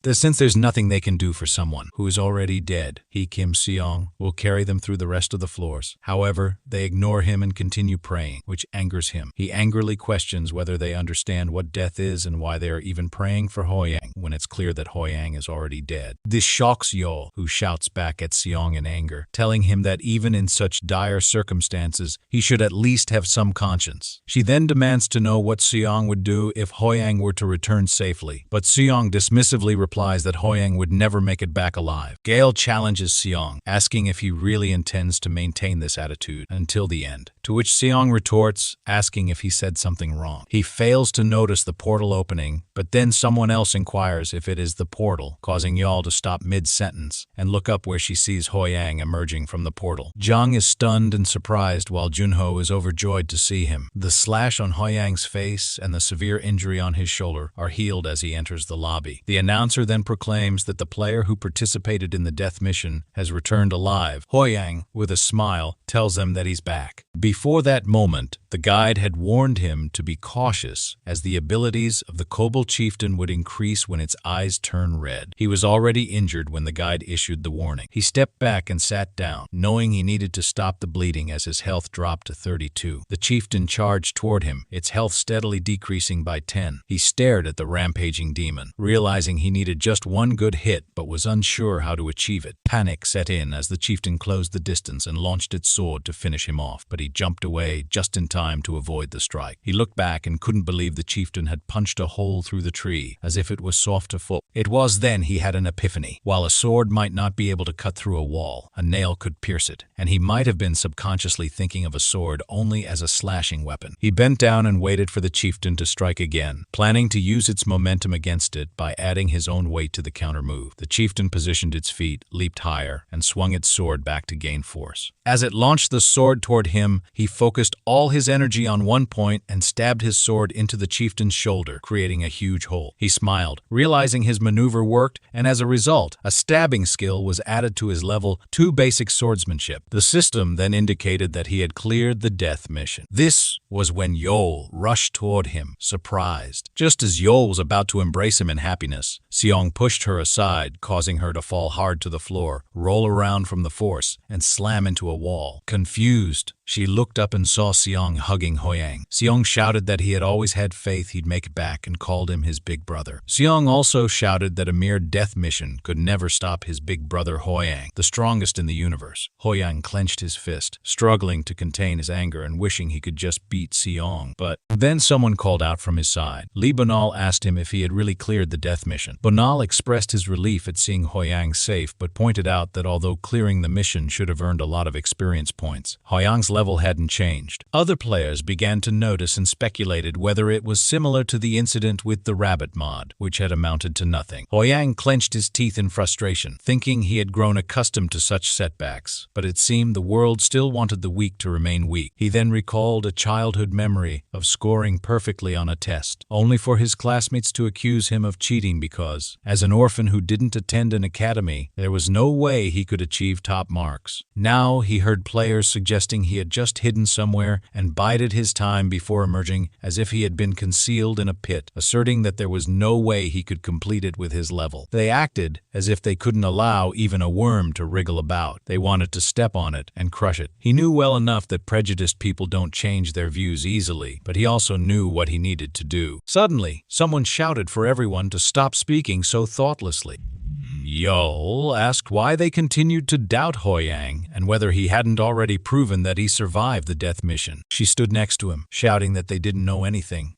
S1: that since there's nothing they can do for someone who is already dead, he, Hoyeong, will carry them through the rest of the floors. However, they ignore him and continue praying, which angers him. He angrily questions whether they understand what death is and why they are even praying for Hoyeong when it's clear that Hoyeong is already dead. This shocks Yeol, who shouts back at Hoyeong in anger, telling him that even in such dire circumstances, he should at least have some conscience. She then demands to know what Hoyeong would do if Hoyeong were to return safely, but Hoyeong dismissively replies that Hoyeong would never make it back alive. Gale challenges Hoyeong, asking if he really intends to maintain this attitude until the end, to which Hoyeong retorts, asking if he said something wrong. He fails to notice the portal opening, but then someone else inquires if it is the portal, causing Yeol to stop mid-sentence and look up where she sees Hoyeong emerging from the portal. Jung is stunned and surprised while Junho is overjoyed to see him. The slash on Hoyeong's face and the severe injury on his shoulder are healed as he enters the lobby. The announcer then proclaims that the player who participated in the death mission has returned alive. Hoyeong, with a smile, tells them that he's back. Before that moment, the guide had warned him to be cautious, as the abilities of the kobold chieftain would increase when its eyes turn red. He was already injured when the guide issued the warning. He stepped back and sat down, knowing he needed to stop the bleeding as his health dropped to 32. The chieftain charged toward him, its health steadily decreasing by 10. He stared at the rampaging demon, realizing he needed just one good hit but was unsure how to achieve it. Panic set in as the chieftain closed the distance and launched its sword to finish him off, but he jumped away just in time to avoid the strike. He looked back and couldn't believe the chieftain had punched a hole through the tree, as if it was soft to foot. It was then he had an epiphany. While a sword might not be able to cut through a wall, a nail could pierce it, and he might have been subconsciously thinking of a sword only as a slashing weapon. He bent down and waited for the chieftain to strike again, planning to use its momentum against it by adding his own weight to the counter move. The chieftain positioned its feet, leaped higher, and swung its sword back to gain force. As it launched the sword toward him, he focused all his energy on one point and stabbed his sword into the chieftain's shoulder, creating a huge hole. He smiled, realizing his maneuver worked, and as a result, a stabbing skill was added to his level 2 basic swordsmanship. The system then indicated that he had cleared the death mission. This was when Yeol rushed toward him, surprised. Just as Yeol was about to embrace him in happiness, Hoyeong pushed her aside, causing her to fall hard to the floor, roll around from the force, and slam into a wall. Confused, she looked up and saw Hoyeong hugging Hoyeong. Hoyeong shouted that he had always had faith he'd make it back and called him his big brother. Hoyeong also shouted that a mere death mission could never stop his big brother Hoyeong, the strongest in the universe. Hoyeong clenched his fist, struggling to contain his anger and wishing he could just beat Hoyeong. But then someone called out from his side. Lee Banal asked him if he had really cleared the death mission. Banal expressed his relief at seeing Hoyeong safe, but pointed out that although clearing the mission should have earned a lot of experience points, Hoyeong's level hadn't changed. Other players began to notice and speculated whether it was similar to the incident with the rabbit mod, which had amounted to nothing. Hoyeong clenched his teeth in frustration, thinking he had grown accustomed to such setbacks, but it seemed the world still wanted the weak to remain weak. He then recalled a childhood childhood memory of scoring perfectly on a test, only for his classmates to accuse him of cheating because, as an orphan who didn't attend an academy, there was no way he could achieve top marks. Now he heard players suggesting he had just hidden somewhere and bided his time before emerging as if he had been concealed in a pit, asserting that there was no way he could complete it with his level. They acted as if they couldn't allow even a worm to wriggle about. They wanted to step on it and crush it. He knew well enough that prejudiced people don't change their views easily, but he also knew what he needed to do. Suddenly, someone shouted for everyone to stop speaking so thoughtlessly. Yeol asked why they continued to doubt Hoyeong and whether he hadn't already proven that he survived the death mission. She stood next to him, shouting that they didn't know anything.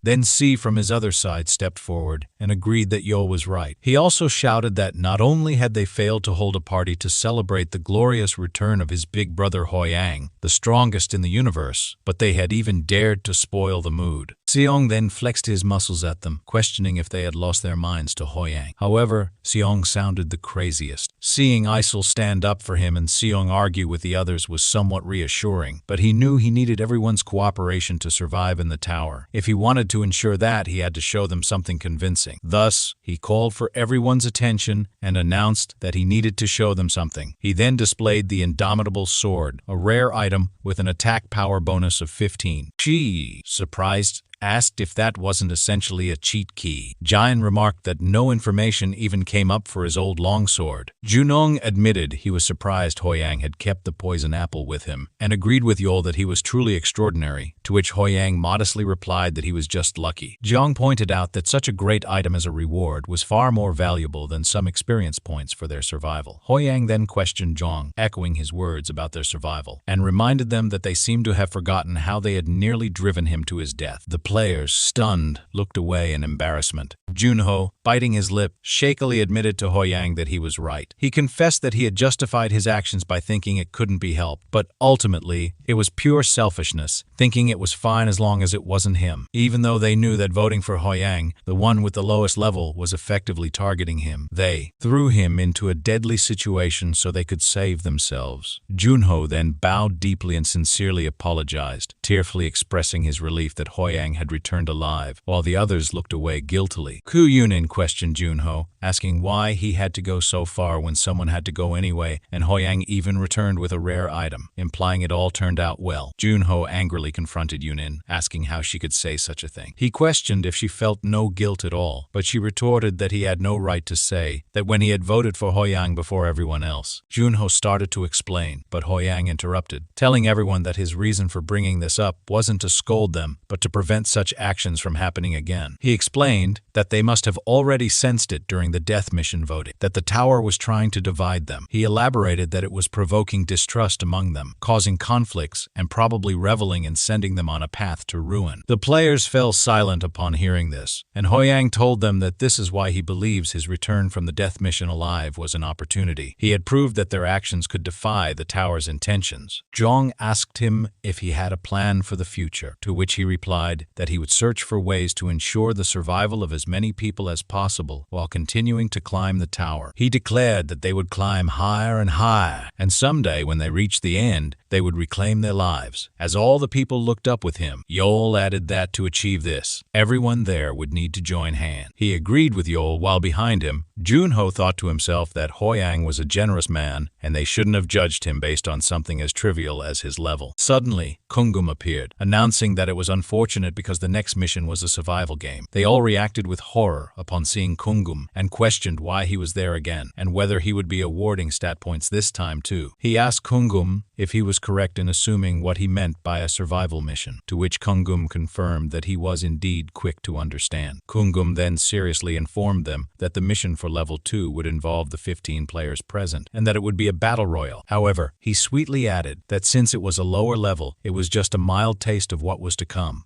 S1: Then C from his other side stepped forward and agreed that Yeol was right. He also shouted that not only had they failed to hold a party to celebrate the glorious return of his big brother Hoyeong, the strongest in the universe, but they had even dared to spoil the mood. Seong then flexed his muscles at them, questioning if they had lost their minds to Hoyeong. However, Seong sounded the craziest. Seeing Isol stand up for him and Seong argue with the others was somewhat reassuring, but he knew he needed everyone's cooperation to survive in the tower. If he wanted to ensure that, he had to show them something convincing. Thus, he called for everyone's attention and announced that he needed to show them something. He then displayed the indomitable sword, a rare item with an attack power bonus of 15. She, surprised, asked if that wasn't essentially a cheat key. Jian remarked that no information even came up for his old longsword. Junong admitted he was surprised Hoyeong had kept the poison apple with him, and agreed with Yeol that he was truly extraordinary, to which Hoyeong modestly replied that he was just lucky. Jiang pointed out that such a great item as a reward was far more valuable than some experience points for their survival. Hoyeong then questioned Jiang, echoing his words about their survival, and reminded them that they seemed to have forgotten how they had nearly driven him to his death. The players, stunned, looked away in embarrassment. Junho, biting his lip, shakily admitted to Hoyeong that he was right. He confessed that he had justified his actions by thinking it couldn't be helped, but ultimately, it was pure selfishness, thinking it was fine as long as it wasn't him. Even though they knew that voting for Hoyeong, the one with the lowest level, was effectively targeting him, they threw him into a deadly situation so they could save themselves. Junho then bowed deeply and sincerely apologized, tearfully expressing his relief that Hoyeong had returned alive, while the others looked away guiltily. Ku Yunin questioned Junho, asking why he had to go so far when someone had to go anyway, and Hoyeong even returned with a rare item, implying it all turned out well. Junho angrily confronted Yunin, asking how she could say such a thing. He questioned if she felt no guilt at all, but she retorted that he had no right to say that when he had voted for Hoyeong before everyone else. Junho started to explain, but Hoyeong interrupted, telling everyone that his reason for bringing this up wasn't to scold them, but to prevent such actions from happening again. He explained that they must have already sensed it during the death mission voting, that the tower was trying to divide them. He elaborated that it was provoking distrust among them, causing conflicts, and probably reveling in sending them on a path to ruin. The players fell silent upon hearing this, and Hoyeong told them that this is why he believes his return from the death mission alive was an opportunity. He had proved that their actions could defy the tower's intentions. Zhong asked him if he had a plan for the future, to which he replied that he would search for ways to ensure the survival of as many people as possible while continuing to climb the tower. He declared that they would climb higher and higher, and someday when they reached the end, they would reclaim their lives. As all the people looked up with him, Yeol added that to achieve this, everyone there would need to join hands. He agreed with Yeol, while behind him, Junho thought to himself that Hoyeong was a generous man and they shouldn't have judged him based on something as trivial as his level. Suddenly, Kungum appeared, announcing that it was unfortunate because the next mission was a survival game. They all reacted with horror upon seeing Kungum and questioned why he was there again and whether he would be awarding stat points this time too. He asked Kungum if he was correct in assuming what he meant by a survival mission, to which Kungum confirmed that he was indeed quick to understand. Kungum then seriously informed them that the mission for level 2 would involve the 15 players present and that it would be a battle royal. However, he sweetly added that since it was a lower level, it was just a mild taste of what was to come,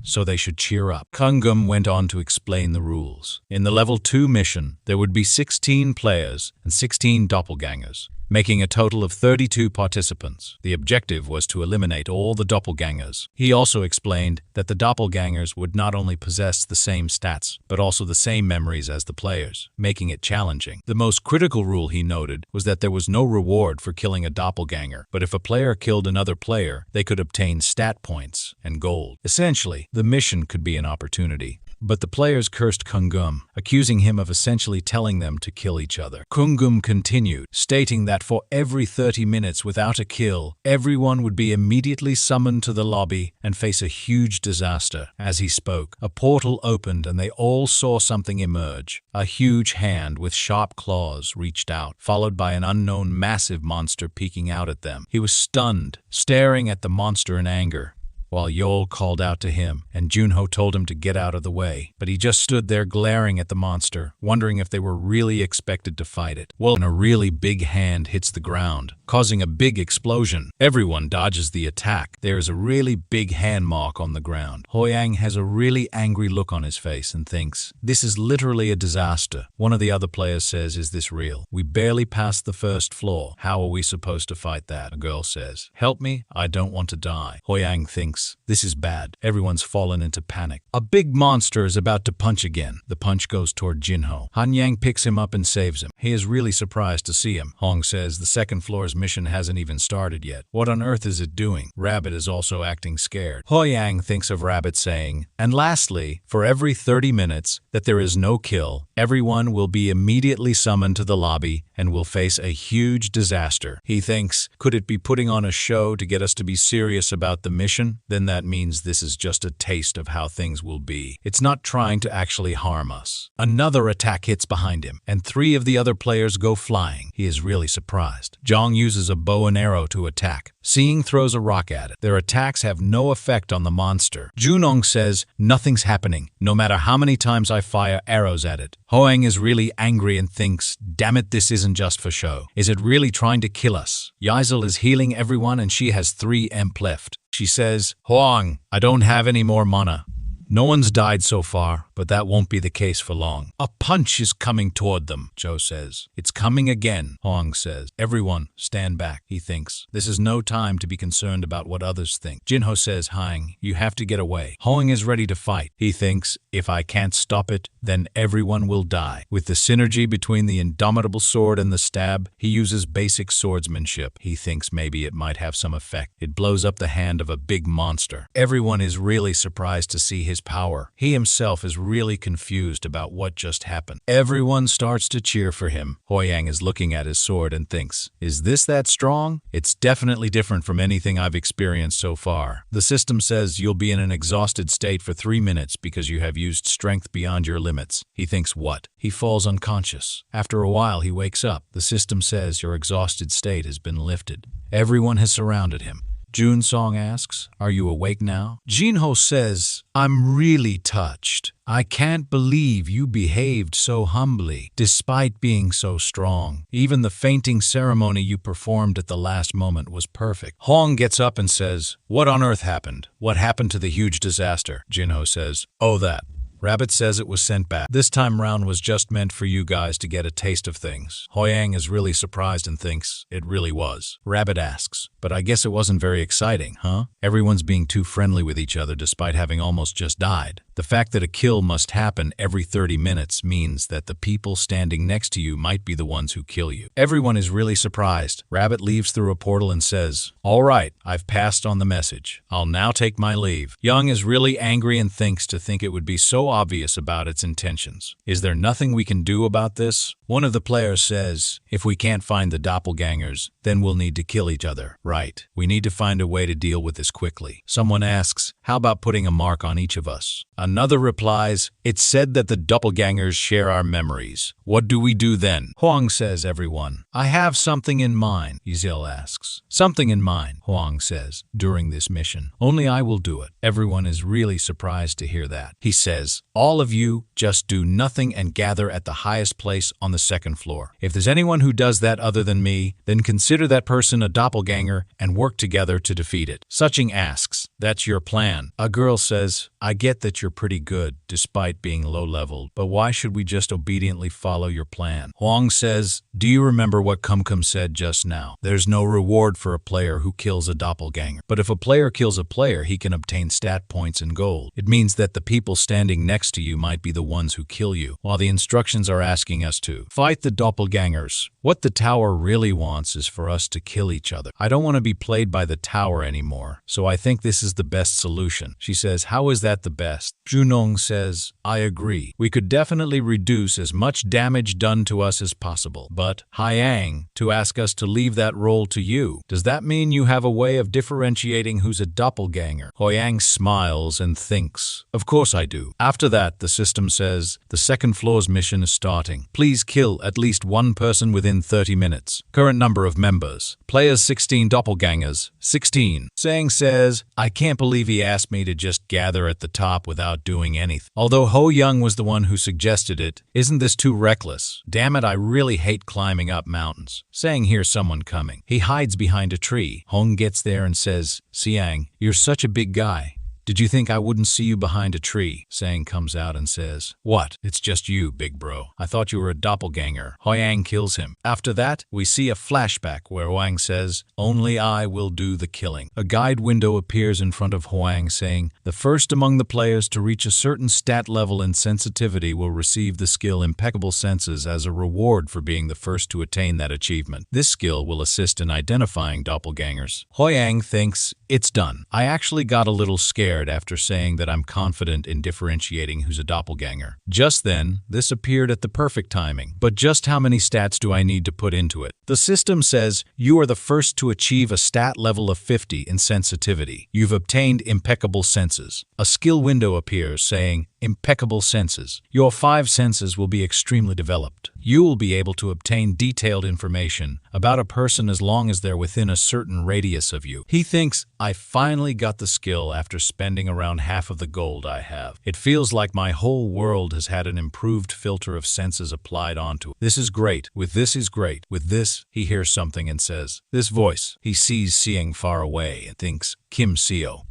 S1: so they should cheer up. Kungum went on to explain the rules. In the level 2 mission, there would be 16 players and 16 doppelgangers, making a total of 32 participants. The objective was to eliminate all the doppelgangers. He also explained that the doppelgangers would not only possess the same stats, but also the same memories as the players, making it challenging. The most critical rule he noted was that there was no reward for killing a doppelganger, but if a player killed another player, they could obtain stat points and gold. Essentially, the mission could be an opportunity. But the players cursed Kungum, accusing him of essentially telling them to kill each other. Kungum continued, stating that for every 30 minutes without a kill, everyone would be immediately summoned to the lobby and face a huge disaster. As he spoke, a portal opened and they all saw something emerge. A huge hand with sharp claws reached out, followed by an unknown massive monster peeking out at them. He was stunned, staring at the monster in anger, while Yeol called out to him, and Junho told him to get out of the way. But he just stood there glaring at the monster, wondering if they were really expected to fight it. Well, a really big hand hits the ground, causing a big explosion. Everyone dodges the attack. There is a really big hand mark on the ground. Hoyeong has a really angry look on his face and thinks, this is literally a disaster. One of the other players says, is this real? We barely passed the first floor. How are we supposed to fight that? A girl says, help me, I don't want to die. Hoyeong thinks, this is bad. Everyone's fallen into panic. A big monster is about to punch again. The punch goes toward Jinho. Hanyang picks him up and saves him. He is really surprised to see him. Hong says the second floor's mission hasn't even started yet. What on earth is it doing? Rabbit is also acting scared. Hoyeong thinks of Rabbit saying, and lastly, for every 30 minutes that there is no kill, everyone will be immediately summoned to the lobby and will face a huge disaster. He thinks, could it be putting on a show to get us to be serious about the mission? Then that means this is just a taste of how things will be. It's not trying to actually harm us. Another attack hits behind him, and 3 of the other players go flying. He is really surprised. Jong uses a bow and arrow to attack. Seeing throws a rock at it. Their attacks have no effect on the monster. Junong says, nothing's happening, no matter how many times I fire arrows at it. Hoyeong is really angry and thinks, damn it, this isn't just for show. Is it really trying to kill us? Yazel is healing everyone and she has 3 MP left. She says, Hoang, I don't have any more mana. No one's died so far, but that won't be the case for long. A punch is coming toward them, Joe says. It's coming again, Hoang says. Everyone, stand back, he thinks. This is no time to be concerned about what others think. Jinho says, Hang, you have to get away. Hoang is ready to fight. He thinks, if I can't stop it, then everyone will die. With the synergy between the indomitable sword and the stab, he uses basic swordsmanship. He thinks maybe it might have some effect. It blows up the hand of a big monster. Everyone is really surprised to see his power. He himself is really confused about what just happened. Everyone starts to cheer for him. Hoyeong is looking at his sword and thinks, is this that strong? It's definitely different from anything I've experienced so far. The system says you'll be in an exhausted state for 3 minutes because you have used strength beyond your limits. He thinks, what? He falls unconscious. After a while, he wakes up. The system says your exhausted state has been lifted. Everyone has surrounded him. Jun Song asks, are you awake now? Jinho says, I'm really touched. I can't believe you behaved so humbly, despite being so strong. Even the fainting ceremony you performed at the last moment was perfect. Hong gets up and says, what on earth happened? What happened to the huge disaster? Jinho says, oh, that. Rabbit says it was sent back. This time round was just meant for you guys to get a taste of things. Hoyeong is really surprised and thinks it really was. Rabbit asks, but I guess it wasn't very exciting, huh? Everyone's being too friendly with each other despite having almost just died. The fact that a kill must happen every 30 minutes means that the people standing next to you might be the ones who kill you. Everyone is really surprised. Rabbit leaves through a portal and says, all right, I've passed on the message. I'll now take my leave. Young is really angry and thinks it would be so obvious about its intentions. Is there nothing we can do about this? One of the players says, if we can't find the doppelgangers, then we'll need to kill each other. Right. We need to find a way to deal with this quickly. Someone asks, how about putting a mark on each of us? Another replies, it's said that the doppelgangers share our memories. What do we do then? Huang says, everyone. I have something in mind, Yizil asks. Something in mind, Huang says, during this mission. Only I will do it. Everyone is really surprised to hear that. He says, all of you just do nothing and gather at the highest place on the second floor. If there's anyone who does that other than me, then consider that person a doppelganger and work together to defeat it. Suching asks, that's your plan. A girl says, I get that you're pretty good, despite being low-leveled, but why should we just obediently follow your plan? Hoyeong says, do you remember what Kumkum said just now? There's no reward for a player who kills a doppelganger. But if a player kills a player, he can obtain stat points and gold. It means that the people standing next to you might be the ones who kill you, while the instructions are asking us to fight the doppelgangers. What the tower really wants is for us to kill each other. I don't want to be played by the tower anymore, so I think this is the best solution. She says, how is that the best? Junong says, I agree. We could definitely reduce as much damage done to us as possible. But, Hoyeong, to ask us to leave that role to you, does that mean you have a way of differentiating who's a doppelganger? Hoyeong smiles and thinks, of course I do. After that, the system says, the second floor's mission is starting. Please kill at least one person within 30 minutes. Current number of members. Players 16, doppelgangers 16. Sang says, I can't believe he asked me to just gather at the top without doing anything. Although Hoyeong was the one who suggested it, isn't this too reckless? Damn it, I really hate climbing up mountains. Sang hears someone coming. He hides behind a tree. Hong gets there and says, Siang, you're such a big guy. Did you think I wouldn't see you behind a tree? Sang comes out and says, what? It's just you, big bro. I thought you were a doppelganger. Hoyeong kills him. After that, we see a flashback where Hoyeong says, only I will do the killing. A guide window appears in front of Hoyeong saying, the first among the players to reach a certain stat level in sensitivity will receive the skill Impeccable Senses as a reward for being the first to attain that achievement. This skill will assist in identifying doppelgangers. Hoyeong thinks, it's done. I actually got a little scared after saying that I'm confident in differentiating who's a doppelganger. Just then, this appeared at the perfect timing. But just how many stats do I need to put into it? The system says you are the first to achieve a stat level of 50 in sensitivity. You've obtained Impeccable Senses. A skill window appears saying, Impeccable Senses. Your 5 senses will be extremely developed. You will be able to obtain detailed information about a person as long as they're within a certain radius of you. He thinks, I finally got the skill after spending around half of the gold I have. It feels like my whole world has had an improved filter of senses applied onto it. This is great. With this is great. With this, he hears something and says, this voice. He sees Siang far away and thinks, Kim Seo.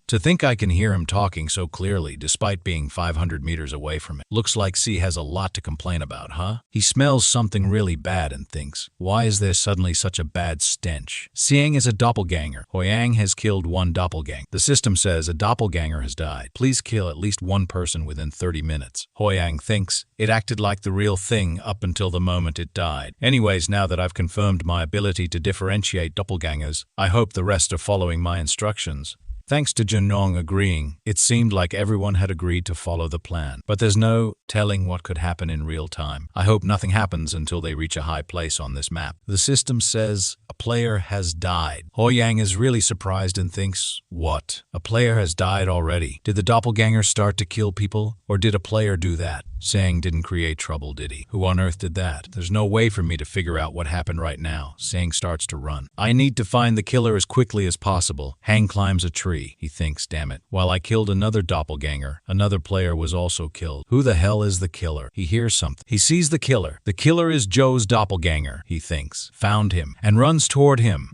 S1: To think I can hear him talking so clearly despite being 500 meters away from it. Looks like C has a lot to complain about, huh? He smells something really bad and thinks, why is there suddenly such a bad stench? Siang is a doppelganger. Hoyeong has killed one doppelganger. The system says a doppelganger has died. Please kill at least one person within 30 minutes. Hoyeong thinks, it acted like the real thing up until the moment it died. Anyways, now that I've confirmed my ability to differentiate doppelgangers, I hope the rest are following my instructions. Thanks to Junong agreeing, it seemed like everyone had agreed to follow the plan. But there's no telling what could happen in real time. I hope nothing happens until they reach a high place on this map. The system says a player has died. Hoyeong is really surprised and thinks, what? A player has died already? Did the doppelganger start to kill people? Or did a player do that? Sang didn't create trouble, did he? Who on earth did that? There's no way for me to figure out what happened right now. Sang starts to run. I need to find the killer as quickly as possible. Hang climbs a tree. He thinks, damn it. While I killed another doppelganger, another player was also killed. Who the hell is the killer? He hears something. He sees the killer. The killer is Joe's doppelganger, he thinks. Found him and runs toward him.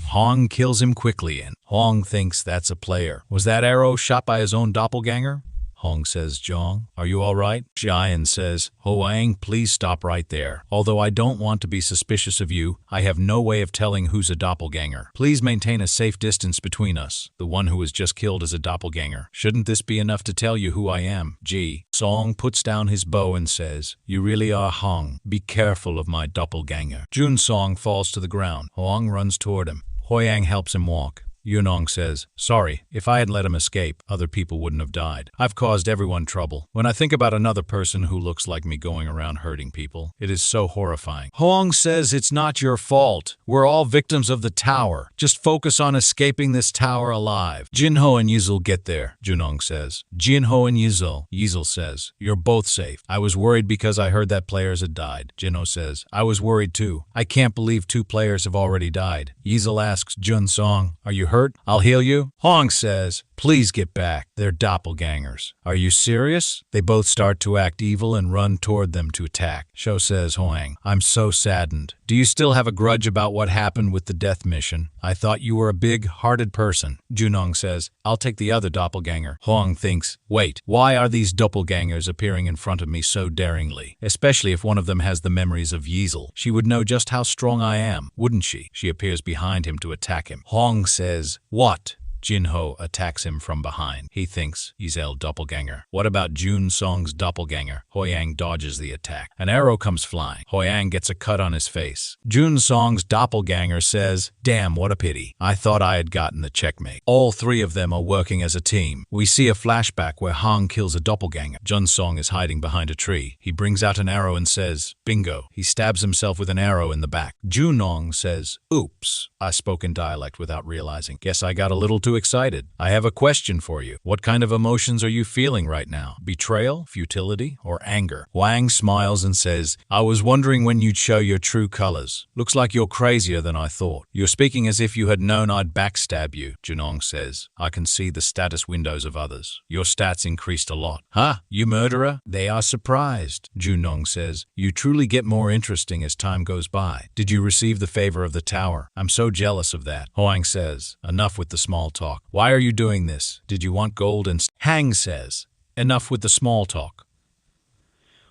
S1: Hong kills him quickly and Hong thinks that's a player. Was that arrow shot by his own doppelganger? Hong says, Jong, are you all right? Jian says, Hoyeong, please stop right there. Although I don't want to be suspicious of you, I have no way of telling who's a doppelganger. Please maintain a safe distance between us. The one who was just killed is a doppelganger. Shouldn't this be enough to tell you who I am? Ji. Song puts down his bow and says, you really are Hong. Be careful of my doppelganger. Jun Song falls to the ground. Hong runs toward him. Hoyeong helps him walk. Yunong says, sorry, if I had let him escape, other people wouldn't have died. I've caused everyone trouble. When I think about another person who looks like me going around hurting people, it is so horrifying. Hoyeong says it's not your fault. We're all victims of the tower. Just focus on escaping this tower alive. Jinho and Yizul get there, Junong says. Jinho and Yizul. Yizul says, you're both safe. I was worried because I heard that players had died. Jinho says, I was worried too. I can't believe 2 players have already died. Yizul asks Jun Song, are you hurt? I'll heal you. Hong says, Please get back. They're doppelgangers. Are you serious? They both start to act evil and run toward them to attack. Sho says, Hoyeong, I'm so saddened. Do you still have a grudge about what happened with the death mission? I thought you were a big-hearted person. Junong says, I'll take the other doppelganger. Hoyeong thinks, wait, why are these doppelgangers appearing in front of me so daringly? Especially if one of them has the memories of Yezel. She would know just how strong I am, wouldn't she? She appears behind him to attack him. Hoyeong says, what? Jinho attacks him from behind. He thinks Yezel doppelganger. What about Jun Song's doppelganger? Hoyeong dodges the attack. An arrow comes flying. Hoyeong gets a cut on his face. Jun Song's doppelganger says, damn, what a pity. I thought I had gotten the checkmate. All three of them are working as a team. We see a flashback where Hong kills a doppelganger. Jun Song is hiding behind a tree. He brings out an arrow and says, bingo. He stabs himself with an arrow in the back. Junong says, oops. I spoke in dialect without realizing. Guess I got a little too excited. I have a question for you. What kind of emotions are you feeling right now? Betrayal, futility, or anger? Wang smiles and says, I was wondering when you'd show your true colors. Looks like you're crazier than I thought. You're speaking as if you had known I'd backstab you, Junong says. I can see the status windows of others. Your stats increased a lot. Huh? You murderer? They are surprised, Junong says. You truly get more interesting as time goes by. Did you receive the favor of the tower? I'm so jealous of that. Hoyeong says, enough with the small talk. Why are you doing this? Did you want gold and Hang says, enough with the small talk.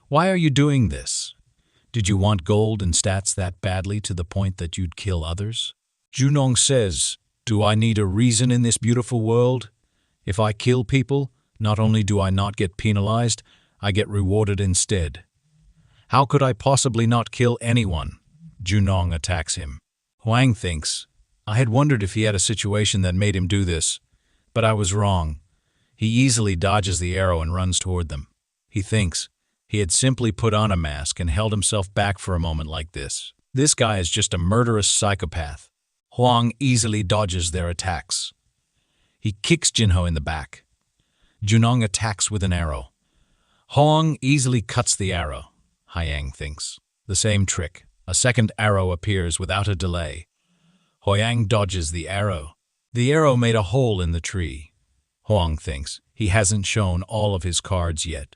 S1: Why are you doing this? Did you want gold and stats that badly to the point that you'd kill others? Junong says, do I need a reason in this beautiful world? If I kill people, not only do I not get penalized, I get rewarded instead. How could I possibly not kill anyone? Junong attacks him. Hoyeong thinks, I had wondered if he had a situation that made him do this, but I was wrong. He easily dodges the arrow and runs toward them. He thinks he had simply put on a mask and held himself back for a moment like this. This guy is just a murderous psychopath. Hoyeong easily dodges their attacks. He kicks Jinho in the back. Junong attacks with an arrow. Hoyeong easily cuts the arrow. Hoyeong thinks. The same trick. A second arrow appears without a delay. Hoyeong dodges the arrow. The arrow made a hole in the tree. Hoyeong thinks he hasn't shown all of his cards yet.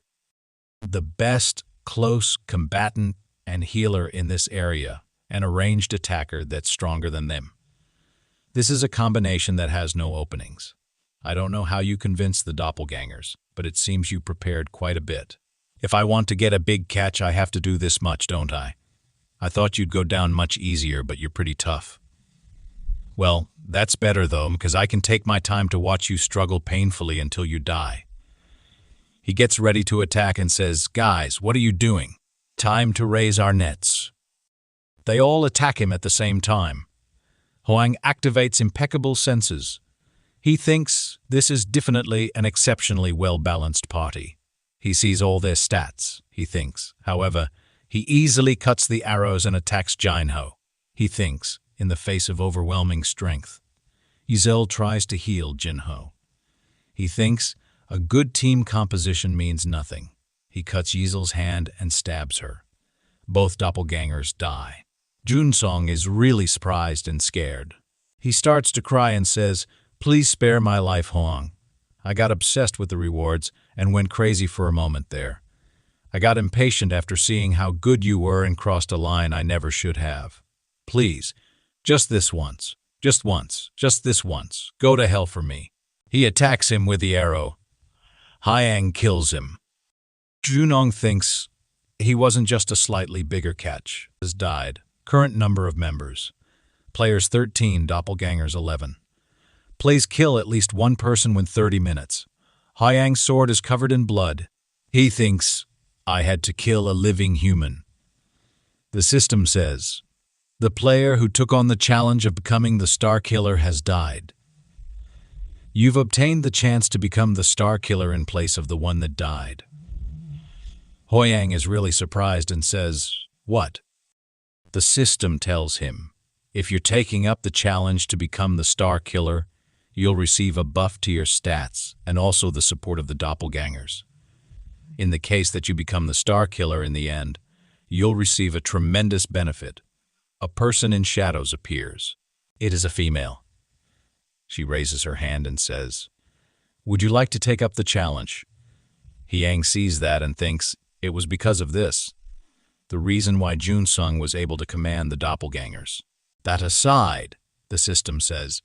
S1: The best close combatant and healer in this area, and a ranged attacker that's stronger than them. This is a combination that has no openings. I don't know how you convinced the doppelgangers, but it seems you prepared quite a bit. If I want to get a big catch, I have to do this much, don't I? I thought you'd go down much easier, but you're pretty tough. Well, that's better though, because I can take my time to watch you struggle painfully until you die. He gets ready to attack and says, guys, what are you doing? Time to raise our nets. They all attack him at the same time. Hoyeong activates impeccable senses. He thinks this is definitely an exceptionally well-balanced party. He sees all their stats, he thinks. However, he easily cuts the arrows and attacks Jinho. He thinks, in the face of overwhelming strength. Yezel tries to heal Jinho. He thinks a good team composition means nothing. He cuts Yezel's hand and stabs her. Both doppelgangers die. Junsong is really surprised and scared. He starts to cry and says, please spare my life, Hoyeong. I got obsessed with the rewards and went crazy for a moment there. I got impatient after seeing how good you were and crossed a line I never should have. Please, just this once, just this once, go to hell for me. He attacks him with the arrow. Hoyeong kills him. Junong thinks he wasn't just a slightly bigger catch. Has died. Current number of members. Players 13, doppelgangers 11. Plays kill at least one person within 30 minutes. Hoyeong's sword is covered in blood. He thinks, I had to kill a living human. The system says, the player who took on the challenge of becoming the Star Killer has died. You've obtained the chance to become the Star Killer in place of the one that died. Hoyeong is really surprised and says, what? The system tells him, if you're taking up the challenge to become the Star Killer, you'll receive a buff to your stats and also the support of the doppelgangers. In the case that you become the Star Killer in the end, you'll receive a tremendous benefit. A person in shadows appears. It is a female. She raises her hand and says, Would you like to take up the challenge? Hoyeong sees that and thinks it was because of this, the reason why Jun-sung was able to command the doppelgangers. That aside, the system says,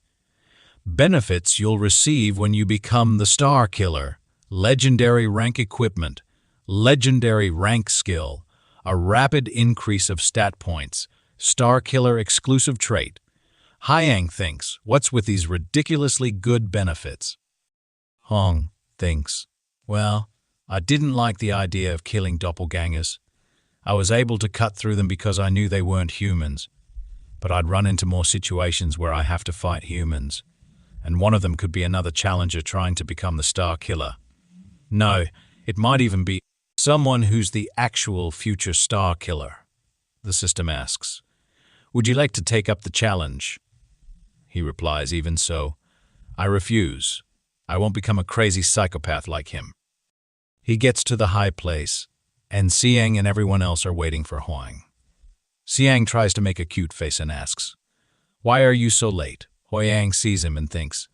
S1: benefits you'll receive when you become the Star Killer, legendary rank equipment, legendary rank skill, a rapid increase of stat points, Star Killer exclusive trait. Hoyeong thinks, what's with these ridiculously good benefits? Hong thinks, well, I didn't like the idea of killing doppelgangers. I was able to cut through them because I knew they weren't humans. But I'd run into more situations where I have to fight humans. And one of them could be another challenger trying to become the Star Killer. No, it might even be someone who's the actual future Star Killer. The system asks, would you like to take up the challenge? He replies, even so, I refuse. I won't become a crazy psychopath like him. He gets to the high place, and Siang and everyone else are waiting for Hoyeong. Siang tries to make a cute face and asks, why are you so late? Hoyeong sees him and thinks,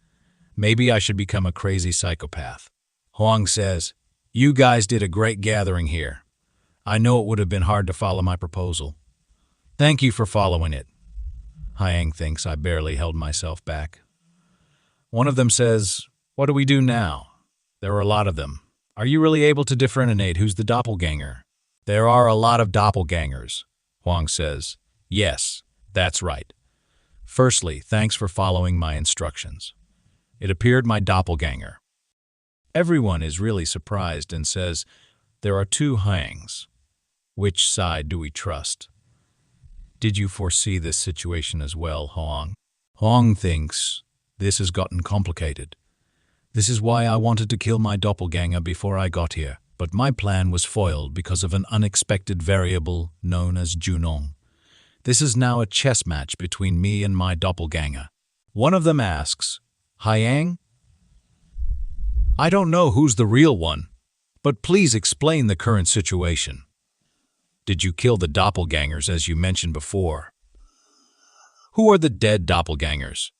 S1: maybe I should become a crazy psychopath. Hoyeong says, you guys did a great gathering here. I know it would have been hard to follow my proposal. Thank you for following it. Hoyeong thinks, I barely held myself back. One of them says, what do we do now? There are a lot of them. Are you really able to differentiate who's the doppelganger? There are a lot of doppelgangers, Hoyeong says. Yes, that's right. Firstly, thanks for following my instructions. It appeared my doppelganger. Everyone is really surprised and says, there are two Hoyeongs. Which side do we trust? Did you foresee this situation as well, Hoyeong? Hoyeong thinks, this has gotten complicated. This is why I wanted to kill my doppelganger before I got here, but my plan was foiled because of an unexpected variable known as Junong. This is now a chess match between me and my doppelganger. One of them asks, Hoyeong? I don't know who's the real one, but please explain the current situation. Did you kill the doppelgangers as you mentioned before? Who are the dead doppelgangers?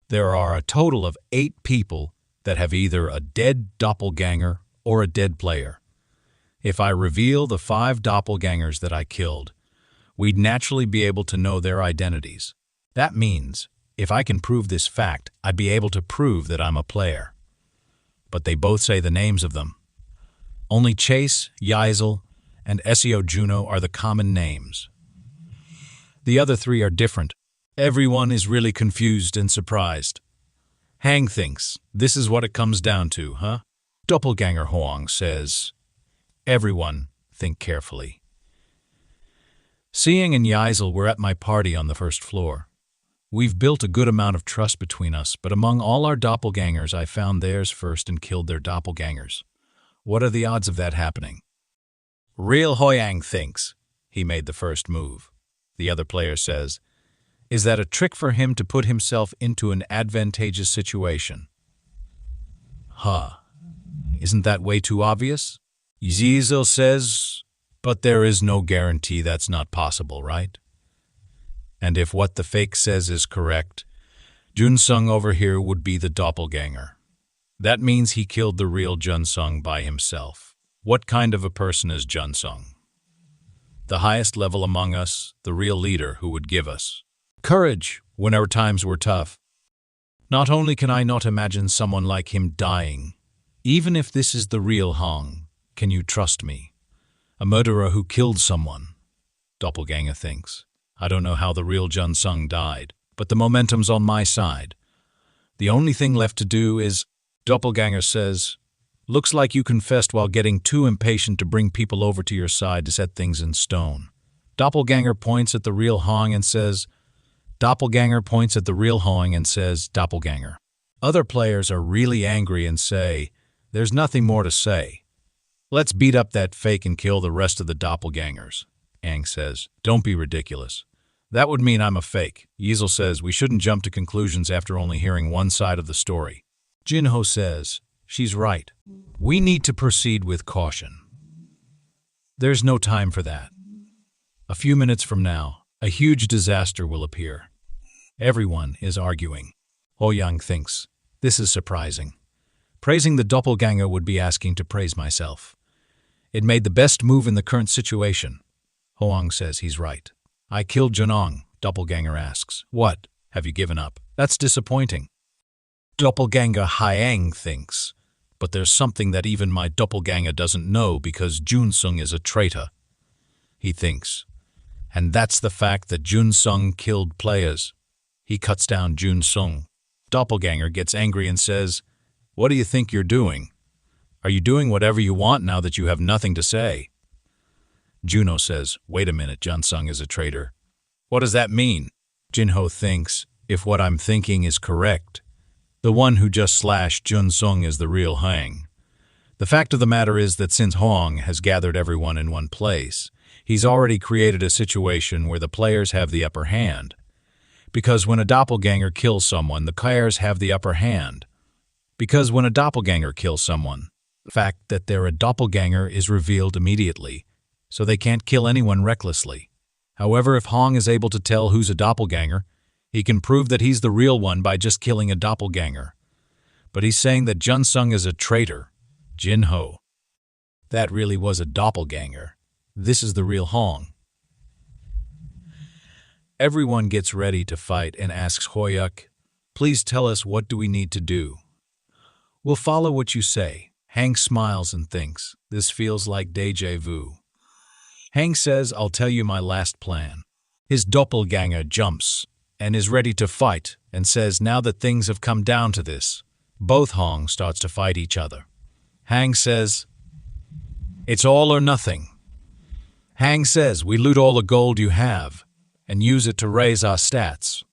S1: There are a total of 8 people that have either a dead doppelganger or a dead player. If I reveal the 5 doppelgangers that I killed, we'd naturally be able to know their identities. That means, if I can prove this fact, I'd be able to prove that I'm a player. But they both say the names of them. Only Chase, Yeisel, and Seo Juno are the common names. The other 3 are different. Everyone is really confused and surprised. Hang thinks, this is what it comes down to, huh? Doppelganger Hoyeong says, everyone, think carefully. Siang and Yeisel were at my party on the first floor. We've built a good amount of trust between us, but among all our doppelgangers, I found theirs first and killed their doppelgangers. What are the odds of that happening? Real Hoyeong thinks he made the first move. The other player says, is that a trick for him to put himself into an advantageous situation? Isn't that way too obvious? Yeisel says, but there is no guarantee that's not possible, right? And if what the fake says is correct, Jun-sung over here would be the doppelganger. That means he killed the real Jun-sung by himself. What kind of a person is Jun-sung? The highest level among us, the real leader who would give us courage when our times were tough. Not only can I not imagine someone like him dying, even if this is the real Hong, can you trust me? A murderer who killed someone. Doppelganger thinks, I don't know how the real Jun-sung died, but the momentum's on my side. The only thing left to do is, Doppelganger says, looks like you confessed while getting too impatient to bring people over to your side to set things in stone. Doppelganger points at the real Hong and says, Doppelganger points at the real Hoyeong and says, Doppelganger. Other players are really angry and say, there's nothing more to say. Let's beat up that fake and kill the rest of the doppelgangers. Ang says, don't be ridiculous. That would mean I'm a fake. Yeisel says, we shouldn't jump to conclusions after only hearing one side of the story. Jinho says, she's right. We need to proceed with caution. There's no time for that. A few minutes from now, a huge disaster will appear. Everyone is arguing. Hoyeong thinks, this is surprising. Praising the doppelganger would be asking to praise myself. It made the best move in the current situation. Hoyeong says he's right. I killed Junong, doppelganger asks. What? Have you given up? That's disappointing. Doppelganger Hoyeong thinks, but there's something that even my doppelganger doesn't know because Junsung is a traitor. He thinks. And that's the fact that Junsung killed players. He cuts down Junsung. Doppelganger gets angry and says, "What do you think you're doing? Are you doing whatever you want now that you have nothing to say?" Juno says, "Wait a minute, Junsung is a traitor. What does that mean?" Jinho thinks, if what I'm thinking is correct, the one who just slashed Junsung is the real Hang. The fact of the matter is that since Hoyeong has gathered everyone in one place, he's already created a situation where the players have the upper hand. Because when a doppelganger kills someone, the players have the upper hand. Because when a doppelganger kills someone, the fact that they're a doppelganger is revealed immediately, so they can't kill anyone recklessly. However, if Hong is able to tell who's a doppelganger, he can prove that he's the real one by just killing a doppelganger. But he's saying that Junsung is a traitor. Jinho. That really was a doppelganger. This is the real Hong. Everyone gets ready to fight and asks Hoyeong, "Please tell us, what do we need to do?" "We'll follow what you say." Hang smiles and thinks, this feels like deja vu. Hang says, "I'll tell you my last plan." His doppelganger jumps and is ready to fight and says, now that things have come down to this, both Hong starts to fight each other. Hang says, "It's all or nothing." Hang says, "We loot all the gold you have and use it to raise our stats."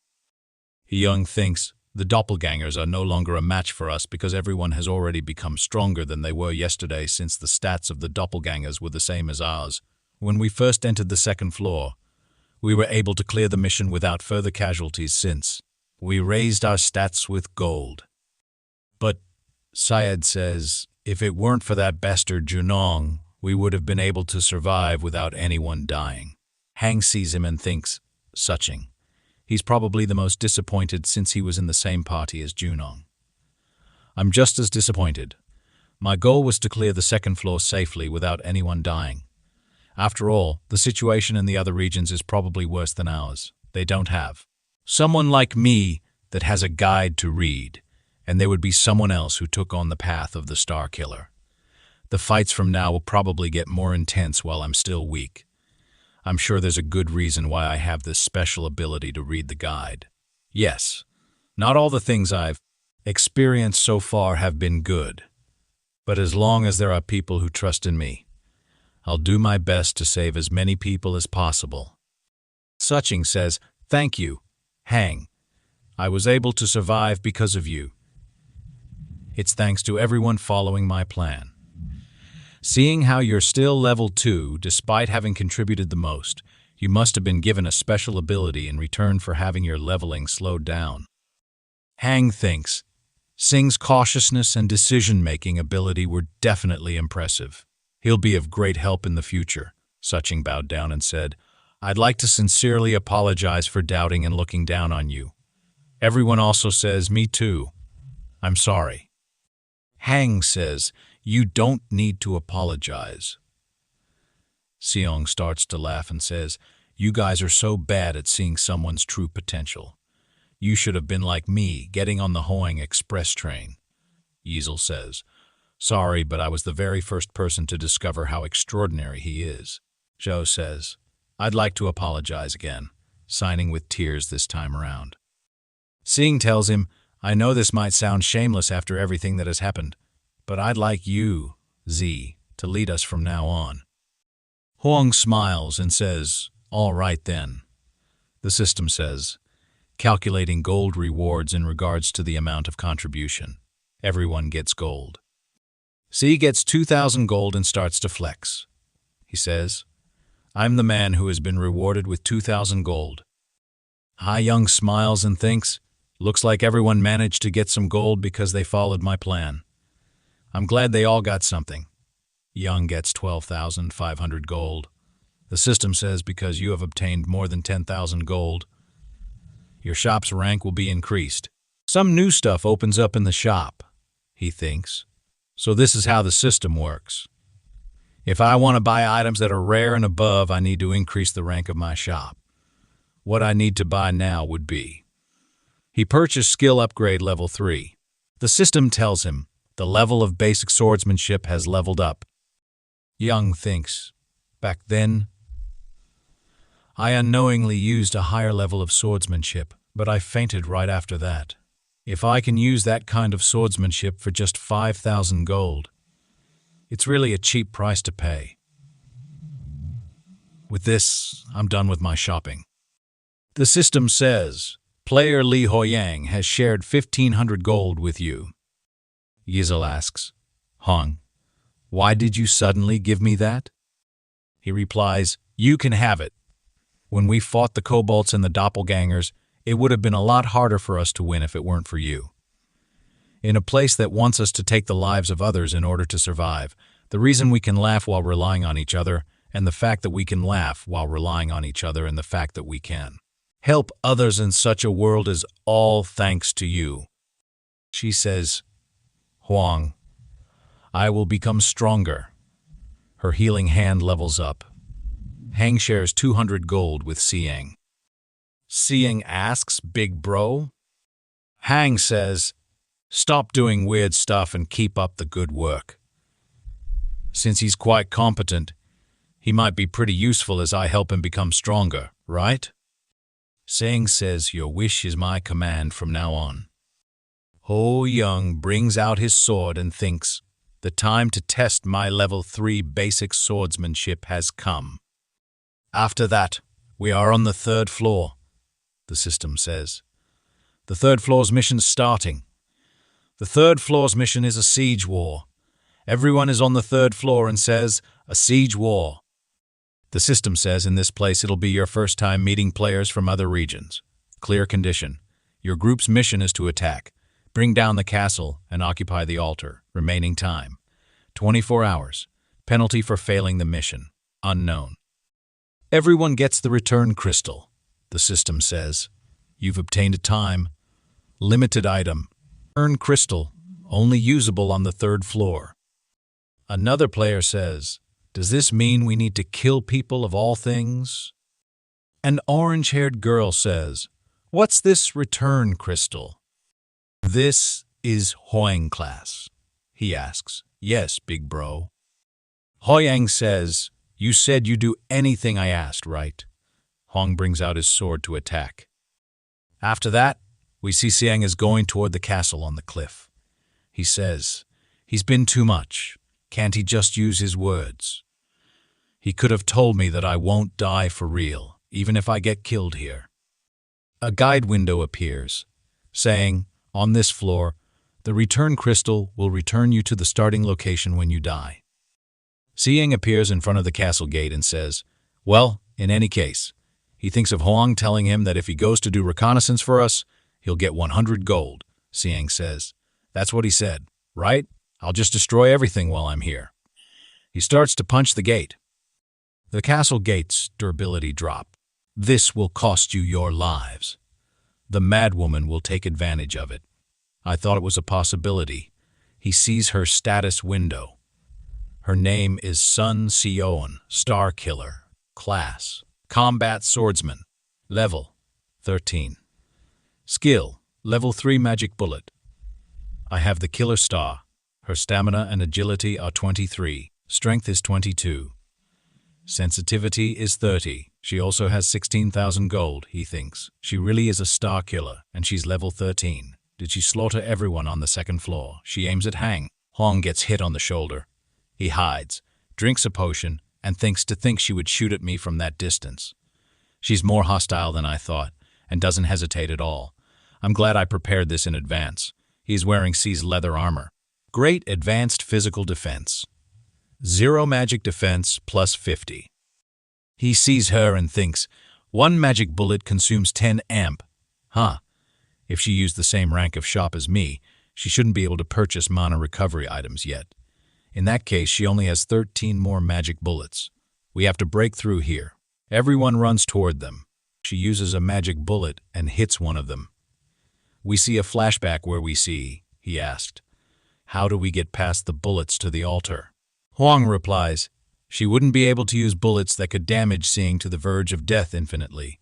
S1: Hoyeong thinks, the doppelgangers are no longer a match for us because everyone has already become stronger than they were yesterday since the stats of the doppelgangers were the same as ours. When we first entered the second floor, we were able to clear the mission without further casualties since we raised our stats with gold. But, Syed says, if it weren't for that bastard Junong, we would have been able to survive without anyone dying. Hang sees him and thinks, Suching. He's probably the most disappointed since he was in the same party as Junong. I'm just as disappointed. My goal was to clear the second floor safely without anyone dying. After all, the situation in the other regions is probably worse than ours. They don't have someone like me that has a guide to read, and there would be someone else who took on the path of the Star Killer. The fights from now will probably get more intense while I'm still weak. I'm sure there's a good reason why I have this special ability to read the guide. Yes, not all the things I've experienced so far have been good, but as long as there are people who trust in me, I'll do my best to save as many people as possible. Suching says, "Thank you, Hang. I was able to survive because of you. It's thanks to everyone following my plan. Seeing how you're still level 2 despite having contributed the most, you must have been given a special ability in return for having your leveling slowed down." Hang thinks, Sing's cautiousness and decision-making ability were definitely impressive. He'll be of great help in the future. Suching bowed down and said, "I'd like to sincerely apologize for doubting and looking down on you. Everyone also says, me too. I'm sorry." Hang says, "You don't need to apologize." Seong starts to laugh and says, "You guys are so bad at seeing someone's true potential. You should have been like me, getting on the Hoyeong Express train." Yezel says, "Sorry, but I was the very first person to discover how extraordinary he is." Zhou says, "I'd like to apologize again," signing with tears this time around. Sing tells him, "I know this might sound shameless after everything that has happened, but I'd like you, Z, to lead us from now on." Hoyeong smiles and says, "All right then." The system says, calculating gold rewards in regards to the amount of contribution. Everyone gets gold. C gets 2,000 gold and starts to flex. He says, "I'm the man who has been rewarded with 2,000 gold." Hoyeong smiles and thinks, "Looks like everyone managed to get some gold because they followed my plan. I'm glad they all got something." Young gets 12,500 gold. The system says because you have obtained more than 10,000 gold, your shop's rank will be increased. Some new stuff opens up in the shop. he thinks. So this is how the system works. If I want to buy items that are rare and above, I need to increase the rank of my shop. What I need to buy now would be. He purchased skill upgrade level 3. The system tells him the level of basic swordsmanship has leveled up. Young thinks, back then, I unknowingly used a higher level of swordsmanship, but I fainted right after that. If I can use that kind of swordsmanship for just 5,000 gold, it's really a cheap price to pay. With this, I'm done with my shopping. The system says, player Lee Hoyeong has shared 1,500 gold with you. Yizel asks, Hong, why did you suddenly give me that? He replies, you can have it. When we fought the kobolds and the doppelgangers, it would have been a lot harder for us to win if it weren't for you. In a place that wants us to take the lives of others in order to survive, the reason we can laugh while relying on each other, and the fact that we can laugh while relying on each other, and the fact that we can help others in such a world is all thanks to you. She says, Huang, I will become stronger. Her healing hand levels up. Hang shares 200 gold with Siang. Siang asks, big bro? Hang says, stop doing weird stuff and keep up the good work. Since he's quite competent, he might be pretty useful as I help him become stronger, right? Siang says, your wish is my command from now on. Hoyeong brings out his sword and thinks, the time to test my level 3 basic swordsmanship has come. After that, we are on the 3rd floor, the system says. The 3rd floor's mission's starting. The 3rd floor's mission is a siege war. Everyone is on the 3rd floor and says, a siege war. The system says in this place it'll be your first time meeting players from other regions. Clear condition. Your group's mission is to attack, bring down the castle, and occupy the altar. Remaining time, 24 hours. Penalty for failing the mission, unknown. Everyone gets the return crystal, the system says. You've obtained a time. Limited item. Return crystal, only usable on the 3rd floor. Another player says, does this mean we need to kill people of all things? An orange-haired girl says, what's this return crystal? This is Hoyeong class, he asks. Yes, big bro. Hoyeong says, you said you'd do anything I asked, right? Hong brings out his sword to attack. After that, we see Siang is going toward the castle on the cliff. He says, he's been too much. Can't he just use his words? He could have told me that I won't die for real, even if I get killed here. A guide window appears, saying, on this floor, the return crystal will return you to the starting location when you die. Siang appears in front of the castle gate and says, well, in any case, he thinks of Hoang telling him that if he goes to do reconnaissance for us, he'll get 100 gold. Siang says, that's what he said, right? I'll just destroy everything while I'm here. He starts to punch the gate. The castle gate's durability drop. This will cost you your lives. The madwoman will take advantage of it. I thought it was a possibility. He sees her status window. Her name is Sun Seon, Star Killer. Class, Combat Swordsman. Level, 13. Skill, Level 3 Magic Bullet. I have the Killer Star. Her stamina and agility are 23. Strength is 22. Sensitivity is 30. She also has 16,000 gold, he thinks. She really is a star killer, and she's level 13. Did she slaughter everyone on the 2nd floor? She aims at Hang. Hong gets hit on the shoulder. He hides, drinks a potion, and thinks she would shoot at me from that distance. She's more hostile than I thought, and doesn't hesitate at all. I'm glad I prepared this in advance. He's wearing C's leather armor. Great advanced physical defense. 0 magic defense plus 50. He sees her and thinks, 1 magic bullet consumes 10 amp. Huh. If she used the same rank of shop as me, she shouldn't be able to purchase mana recovery items yet. In that case, she only has 13 more magic bullets. We have to break through here. Everyone runs toward them. She uses a magic bullet and hits one of them. We see a flashback where we see, he asked, How do we get past the bullets to the altar? Hoyeong replies, she wouldn't be able to use bullets that could damage seeing to the verge of death infinitely.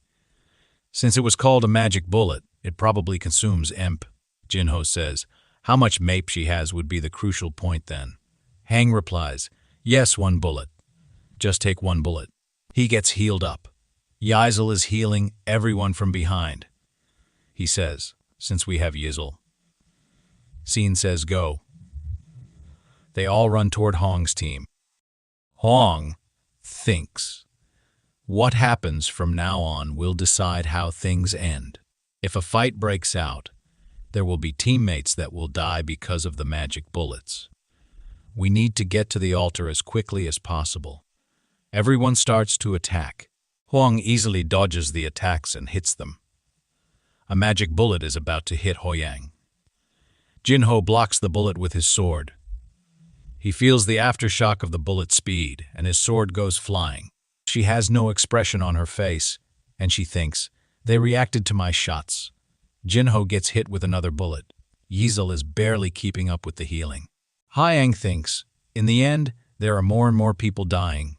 S1: Since it was called a magic bullet, it probably consumes emp. Jinho says, how much MAPE she has would be the crucial point then. Hang replies, yes, 1 bullet. Just take 1 bullet. He gets healed up. Yizel is healing everyone from behind. He says, since we have Yizel. Scene says go. They all run toward Hong's team. Hong thinks, what happens from now on will decide how things end. If a fight breaks out, there will be teammates that will die because of the magic bullets. We need to get to the altar as quickly as possible. Everyone starts to attack. Hoyeong easily dodges the attacks and hits them. A magic bullet is about to hit Hoyeong. Jinho blocks the bullet with his sword. He feels the aftershock of the bullet's speed, and his sword goes flying. She has no expression on her face, and she thinks, they reacted to my shots. Jinho gets hit with another bullet. Yizel is barely keeping up with the healing. Hoyeong thinks, in the end, there are more and more people dying.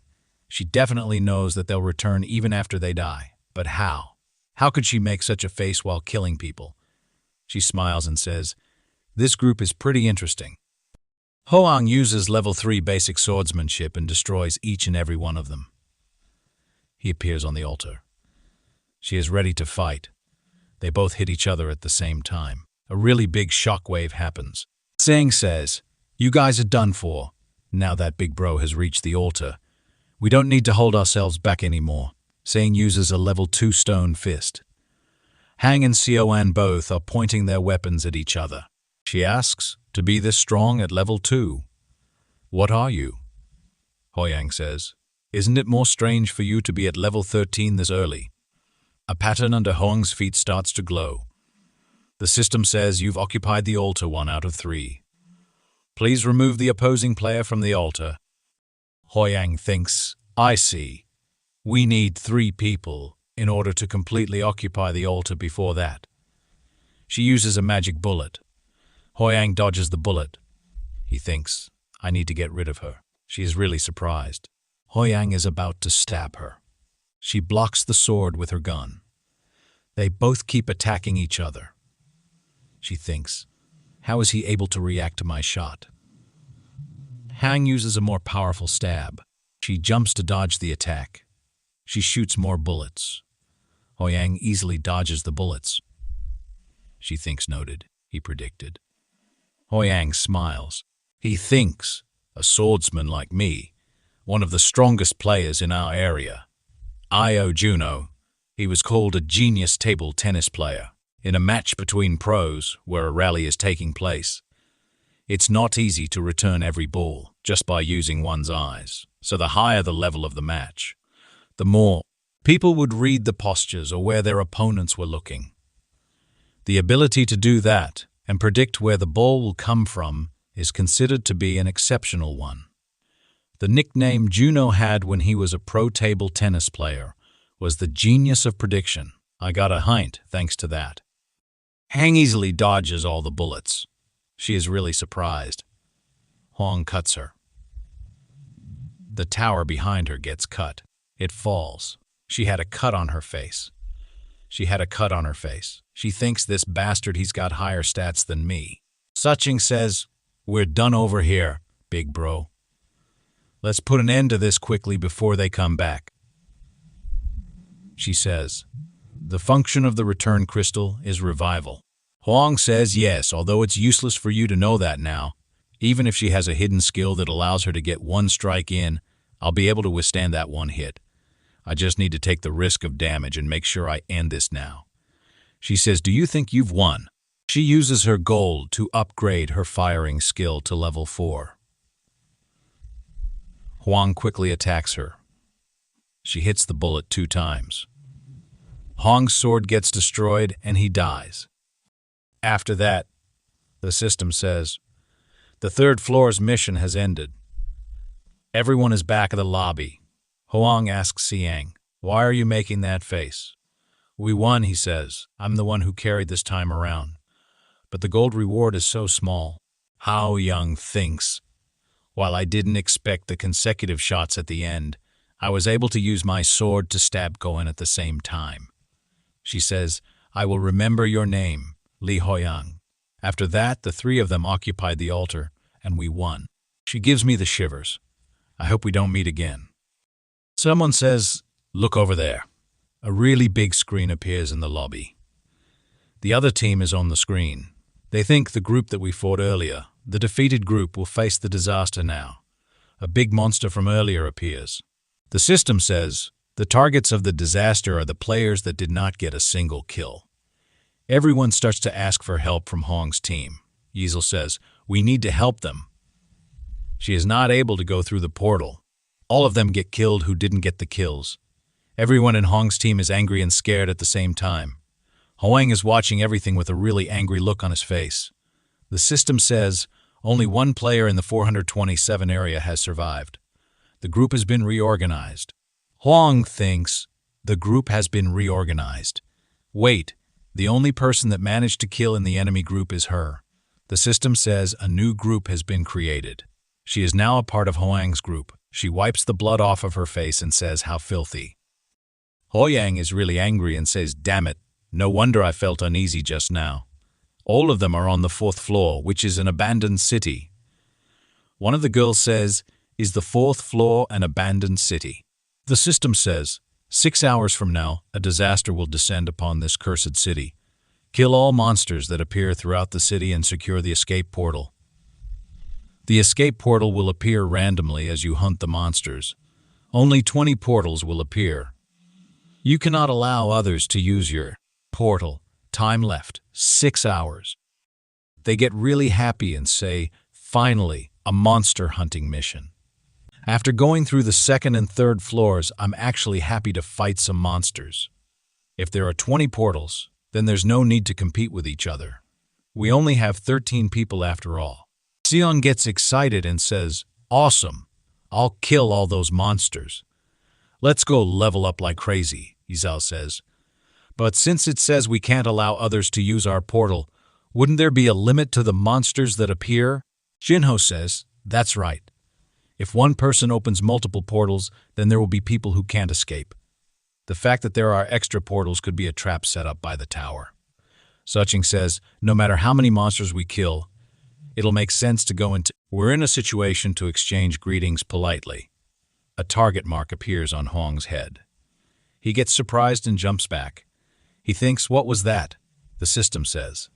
S1: She definitely knows that they'll return even after they die. But how? How could she make such a face while killing people? She smiles and says, this group is pretty interesting. Hoyeong uses level 3 basic swordsmanship and destroys each and every one of them. He appears on the altar. She is ready to fight. They both hit each other at the same time. A really big shockwave happens. Sang says, you guys are done for. Now that big bro has reached the altar, we don't need to hold ourselves back anymore. Sang uses a level 2 stone fist. Hang and Sioan both are pointing their weapons at each other. She asks, to be this strong at level 2? What are you? Hoyeong says, isn't it more strange for you to be at level 13 this early? A pattern under Hoyeong's feet starts to glow. The system says you've occupied the altar 1 out of 3. Please remove the opposing player from the altar. Hoyeong thinks, I see. We need 3 people in order to completely occupy the altar before that. She uses a magic bullet. Hoyeong dodges the bullet. He thinks, I need to get rid of her. She is really surprised. Hoyeong is about to stab her. She blocks the sword with her gun. They both keep attacking each other. She thinks, how is he able to react to my shot? Hang uses a more powerful stab. She jumps to dodge the attack. She shoots more bullets. Hoyeong easily dodges the bullets. She thinks noted, he predicted. Hoyeong smiles. He thinks, a swordsman like me, one of the strongest players in our area. Io Juno, he was called a genius table tennis player. In a match between pros, where a rally is taking place, it's not easy to return every ball just by using one's eyes. So the higher the level of the match, the more people would read the postures or where their opponents were looking. The ability to do that and predict where the ball will come from is considered to be an exceptional one. The nickname Juno had when he was a pro table tennis player was the genius of prediction. I got a hint thanks to that. Hang easily dodges all the bullets. She is really surprised. Hoyeong cuts her. The tower behind her gets cut. It falls. She had a cut on her face. She thinks this bastard he's got higher stats than me. Suching says, we're done over here, big bro. Let's put an end to this quickly before they come back. She says, the function of the return crystal is revival. Hoyeong says yes, although it's useless for you to know that now. Even if she has a hidden skill that allows her to get 1 strike in, I'll be able to withstand that 1 hit. I just need to take the risk of damage and make sure I end this now. She says, do you think you've won? She uses her gold to upgrade her firing skill to level 4. Hoyeong quickly attacks her. She hits the bullet 2 times. Hoyeong's sword gets destroyed and he dies. After that, the system says, the 3rd floor's mission has ended. Everyone is back at the lobby. Hoyeong asks Siang, why are you making that face? We won, he says. I'm the one who carried this time around. But the gold reward is so small. Hoyeong thinks. While I didn't expect the consecutive shots at the end, I was able to use my sword to stab Goen at the same time. She says, I will remember your name, Lee Hoyeong. After that, the three of them occupied the altar, and we won. She gives me the shivers. I hope we don't meet again. Someone says, look over there. A really big screen appears in the lobby. The other team is on the screen. They think the group that we fought earlier, the defeated group, will face the disaster now. A big monster from earlier appears. The system says, the targets of the disaster are the players that did not get a single kill. Everyone starts to ask for help from Hong's team. Yezel says, we need to help them. She is not able to go through the portal. All of them get killed who didn't get the kills. Everyone in Hong's team is angry and scared at the same time. Hoyeong is watching everything with a really angry look on his face. The system says only one player in the 427 area has survived. The group has been reorganized. Hoyeong thinks the group has been reorganized. Wait, the only person that managed to kill in the enemy group is her. The system says a new group has been created. She is now a part of Hoyeong's group. She wipes the blood off of her face and says, how filthy. Hoyeong is really angry and says, damn it, no wonder I felt uneasy just now. All of them are on the 4th floor, which is an abandoned city. One of the girls says, is the 4th floor an abandoned city? The system says, 6 hours from now, a disaster will descend upon this cursed city. Kill all monsters that appear throughout the city and secure the escape portal. The escape portal will appear randomly as you hunt the monsters. Only 20 portals will appear. You cannot allow others to use your portal. Time left, 6 hours. They get really happy and say, finally, a monster hunting mission. After going through the 2nd and 3rd floors, I'm actually happy to fight some monsters. If there are 20 portals, then there's no need to compete with each other. We only have 13 people after all. Seong gets excited and says, awesome, I'll kill all those monsters. Let's go level up like crazy, Izao says. But since it says we can't allow others to use our portal, wouldn't there be a limit to the monsters that appear? Jinho says, that's right. If one person opens multiple portals, then there will be people who can't escape. The fact that there are extra portals could be a trap set up by the tower. Suching says, no matter how many monsters we kill, it'll make sense to go into... We're in a situation to exchange greetings politely. A target mark appears on Hong's head. He gets surprised and jumps back. He thinks, what was that? The system says,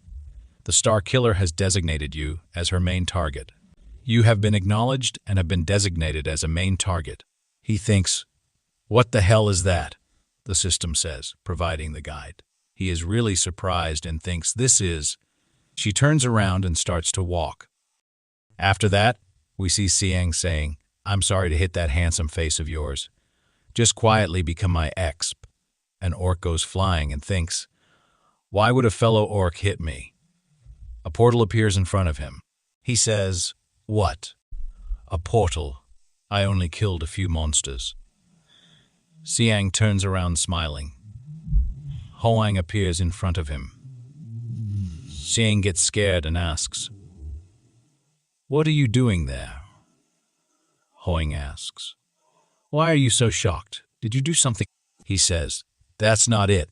S1: the Star Killer has designated you as her main target. You have been acknowledged and have been designated as a main target. He thinks, what the hell is that? The system says, providing the guide. He is really surprised and thinks this is... She turns around and starts to walk. After that, we see Siang saying, I'm sorry to hit that handsome face of yours. Just quietly become my exp. An orc goes flying and thinks, why would a fellow orc hit me? A portal appears in front of him. He says, what? A portal. I only killed a few monsters. Siang turns around smiling. Hoyeong appears in front of him. Siang gets scared and asks, what are you doing there? Hoyeong asks, why are you so shocked? Did you do something? He says, that's not it.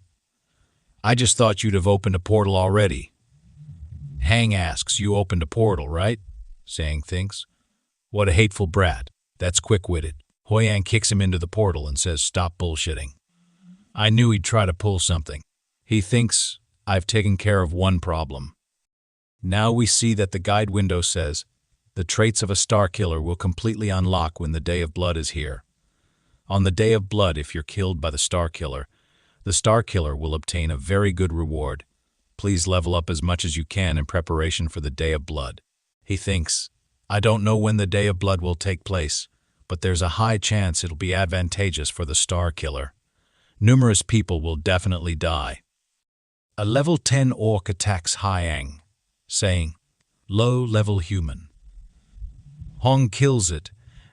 S1: I just thought you'd have opened a portal already. Hang asks, you opened a portal, right? Siang thinks, what a hateful brat. That's quick-witted. Hoyeong kicks him into the portal and says, stop bullshitting. I knew he'd try to pull something. He thinks, I've taken care of one problem. Now we see that the guide window says, the traits of a Star Killer will completely unlock when the Day of Blood is here. On the Day of Blood, if you're killed by the Star Killer will obtain a very good reward. Please level up as much as you can in preparation for the Day of Blood. He thinks, I don't know when the Day of Blood will take place, but there's a high chance it'll be advantageous for the Star Killer. Numerous people will definitely die. A level 10 orc attacks Hoyeong, saying, low-level human. Hong kills it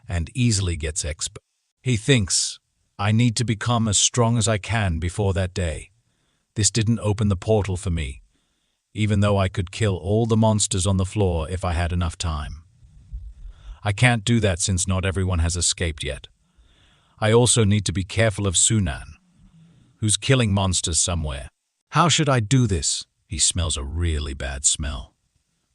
S1: and easily gets exp. He thinks, I need to become as strong as I can before that day. This didn't open the portal for me. even though I could kill all the monsters on the floor if I had enough time. I can't do that since not everyone has escaped yet. I also need to be careful of Sunan, who's killing monsters somewhere. How should I do this? He smells a really bad smell.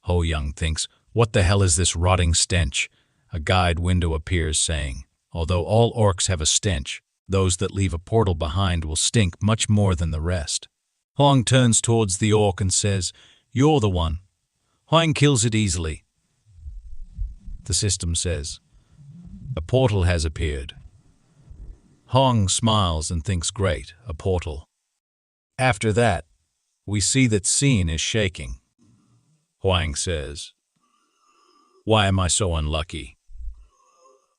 S1: Hoyeong thinks, what the hell is this rotting stench? A guide window appears saying, although all orcs have a stench, those that leave a portal behind will stink much more than the rest. Hoyeong turns towards the orc and says, you're the one. Hoyeong kills it easily. The system says, a portal has appeared. Hoyeong smiles and thinks, great, a portal. After that, we see that scene is shaking. Hoyeong says, why am I so unlucky?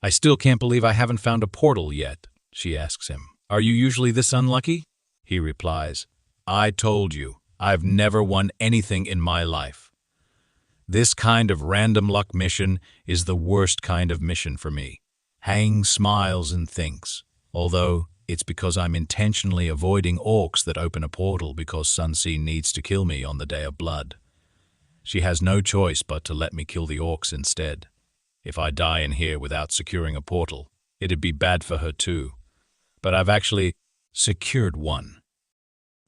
S1: I still can't believe I haven't found a portal yet, she asks him. Are you usually this unlucky? He replies, I told you, I've never won anything in my life. This kind of random luck mission is the worst kind of mission for me. Hang smiles and thinks, although it's because I'm intentionally avoiding orcs that open a portal because Sunsi needs to kill me on the Day of Blood. She has no choice but to let me kill the orcs instead. If I die in here without securing a portal, it'd be bad for her too. But I've actually secured one.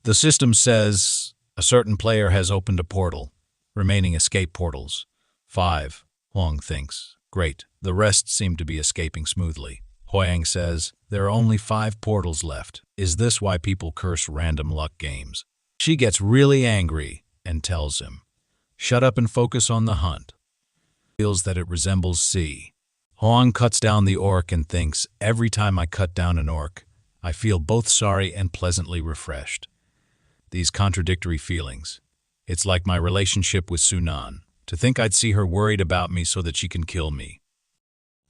S1: The system says a certain player has opened a portal. Remaining escape portals. 5. Hoyeong thinks. Great. The rest seem to be escaping smoothly. Hoyeong says, there are only 5 portals left. Is this why people curse random luck games? She gets really angry and tells him, shut up and focus on the hunt. Feels that it resembles C. Hoyeong cuts down the orc and thinks, every time I cut down an orc, I feel both sorry and pleasantly refreshed. These contradictory feelings. It's like my relationship with Sunan. To think I'd see her worried about me so that she can kill me.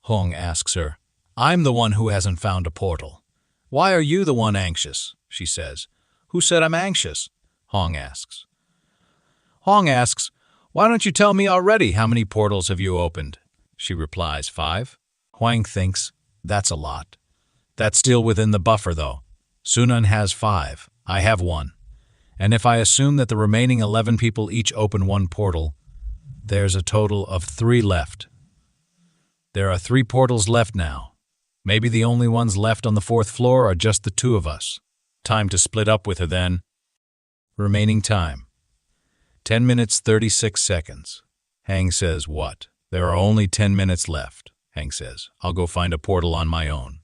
S1: Hoyeong asks her, I'm the one who hasn't found a portal. Why are you the one anxious? She says. Who said I'm anxious? Hoyeong asks. Hoyeong asks, why don't you tell me already how many portals have you opened? She replies, 5. Hoyeong thinks, that's a lot. That's still within the buffer though. Sunan has 5. I have 1. And if I assume that the remaining 11 people each open 1 portal, there's a total of 3 left. There are 3 portals left now. Maybe the only ones left on the 4th floor are just the 2 of us. Time to split up with her then. Remaining time. 10 minutes 36 seconds. Hang says, what? There are only 10 minutes left. Hang says, I'll go find a portal on my own.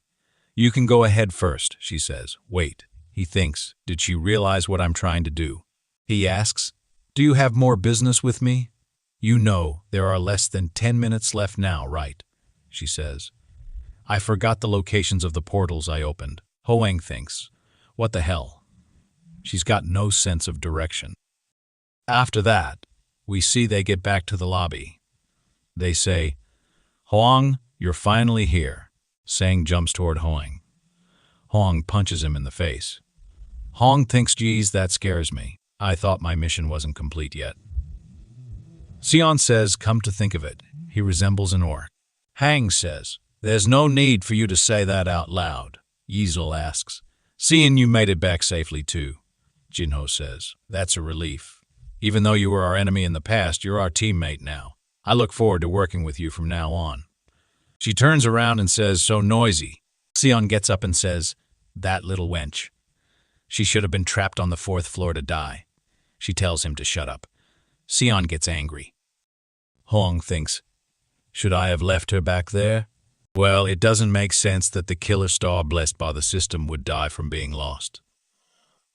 S1: You can go ahead first, she says. Wait. He thinks, did she realize what I'm trying to do? He asks, do you have more business with me? You know there are less than 10 minutes left now, right? She says. I forgot the locations of the portals I opened. Hoyeong thinks, what the hell? She's got no sense of direction. After that, we see they get back to the lobby. They say, Hoyeong, you're finally here. Sang jumps toward Hoyeong. Hoyeong punches him in the face. Hoyeong thinks, geez, that scares me. I thought my mission wasn't complete yet. Sion says, come to think of it, he resembles an orc. Hang says, there's no need for you to say that out loud. Yezel asks, seeing you made it back safely too. Jinho says, that's a relief. Even though you were our enemy in the past, you're our teammate now. I look forward to working with you from now on. She turns around and says, so noisy. Sion gets up and says, that little wench. She should have been trapped on the 4th floor to die. She tells him to shut up. Sion gets angry. Hoyeong thinks, should I have left her back there? Well, it doesn't make sense that the killer star blessed by the system would die from being lost.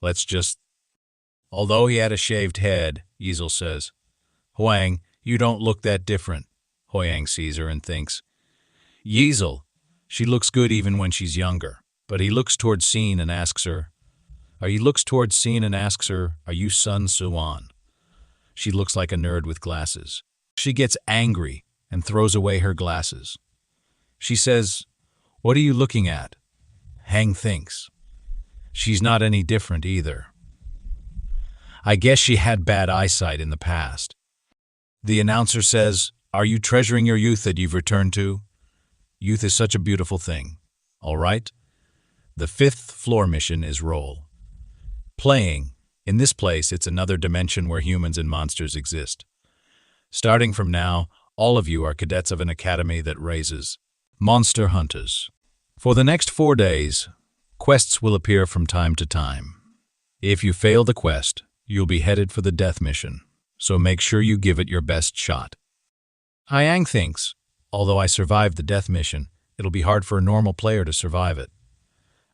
S1: Let's just... Although he had a shaved head, Yezel says, Hoyeong, you don't look that different. Hoyeong sees her and thinks, Yezel, she looks good even when she's younger. But he looks towards Scene and asks her, are you Sun Suan? She looks like a nerd with glasses. She gets angry and throws away her glasses. She says, what are you looking at? Hang thinks, she's not any different either. I guess she had bad eyesight in the past. The announcer says, are you treasuring your youth that you've returned to? Youth is such a beautiful thing. All right? The 5th floor mission is roll. Playing In this place, it's another dimension where humans and monsters exist. Starting from now, all of you are cadets of an academy that raises monster hunters. For the next 4 days, quests will appear from time to time. If you fail the quest, you'll be headed for the death mission, so make sure you give it your best shot. Hoyeong thinks, although I survived the death mission, it'll be hard for a normal player to survive it.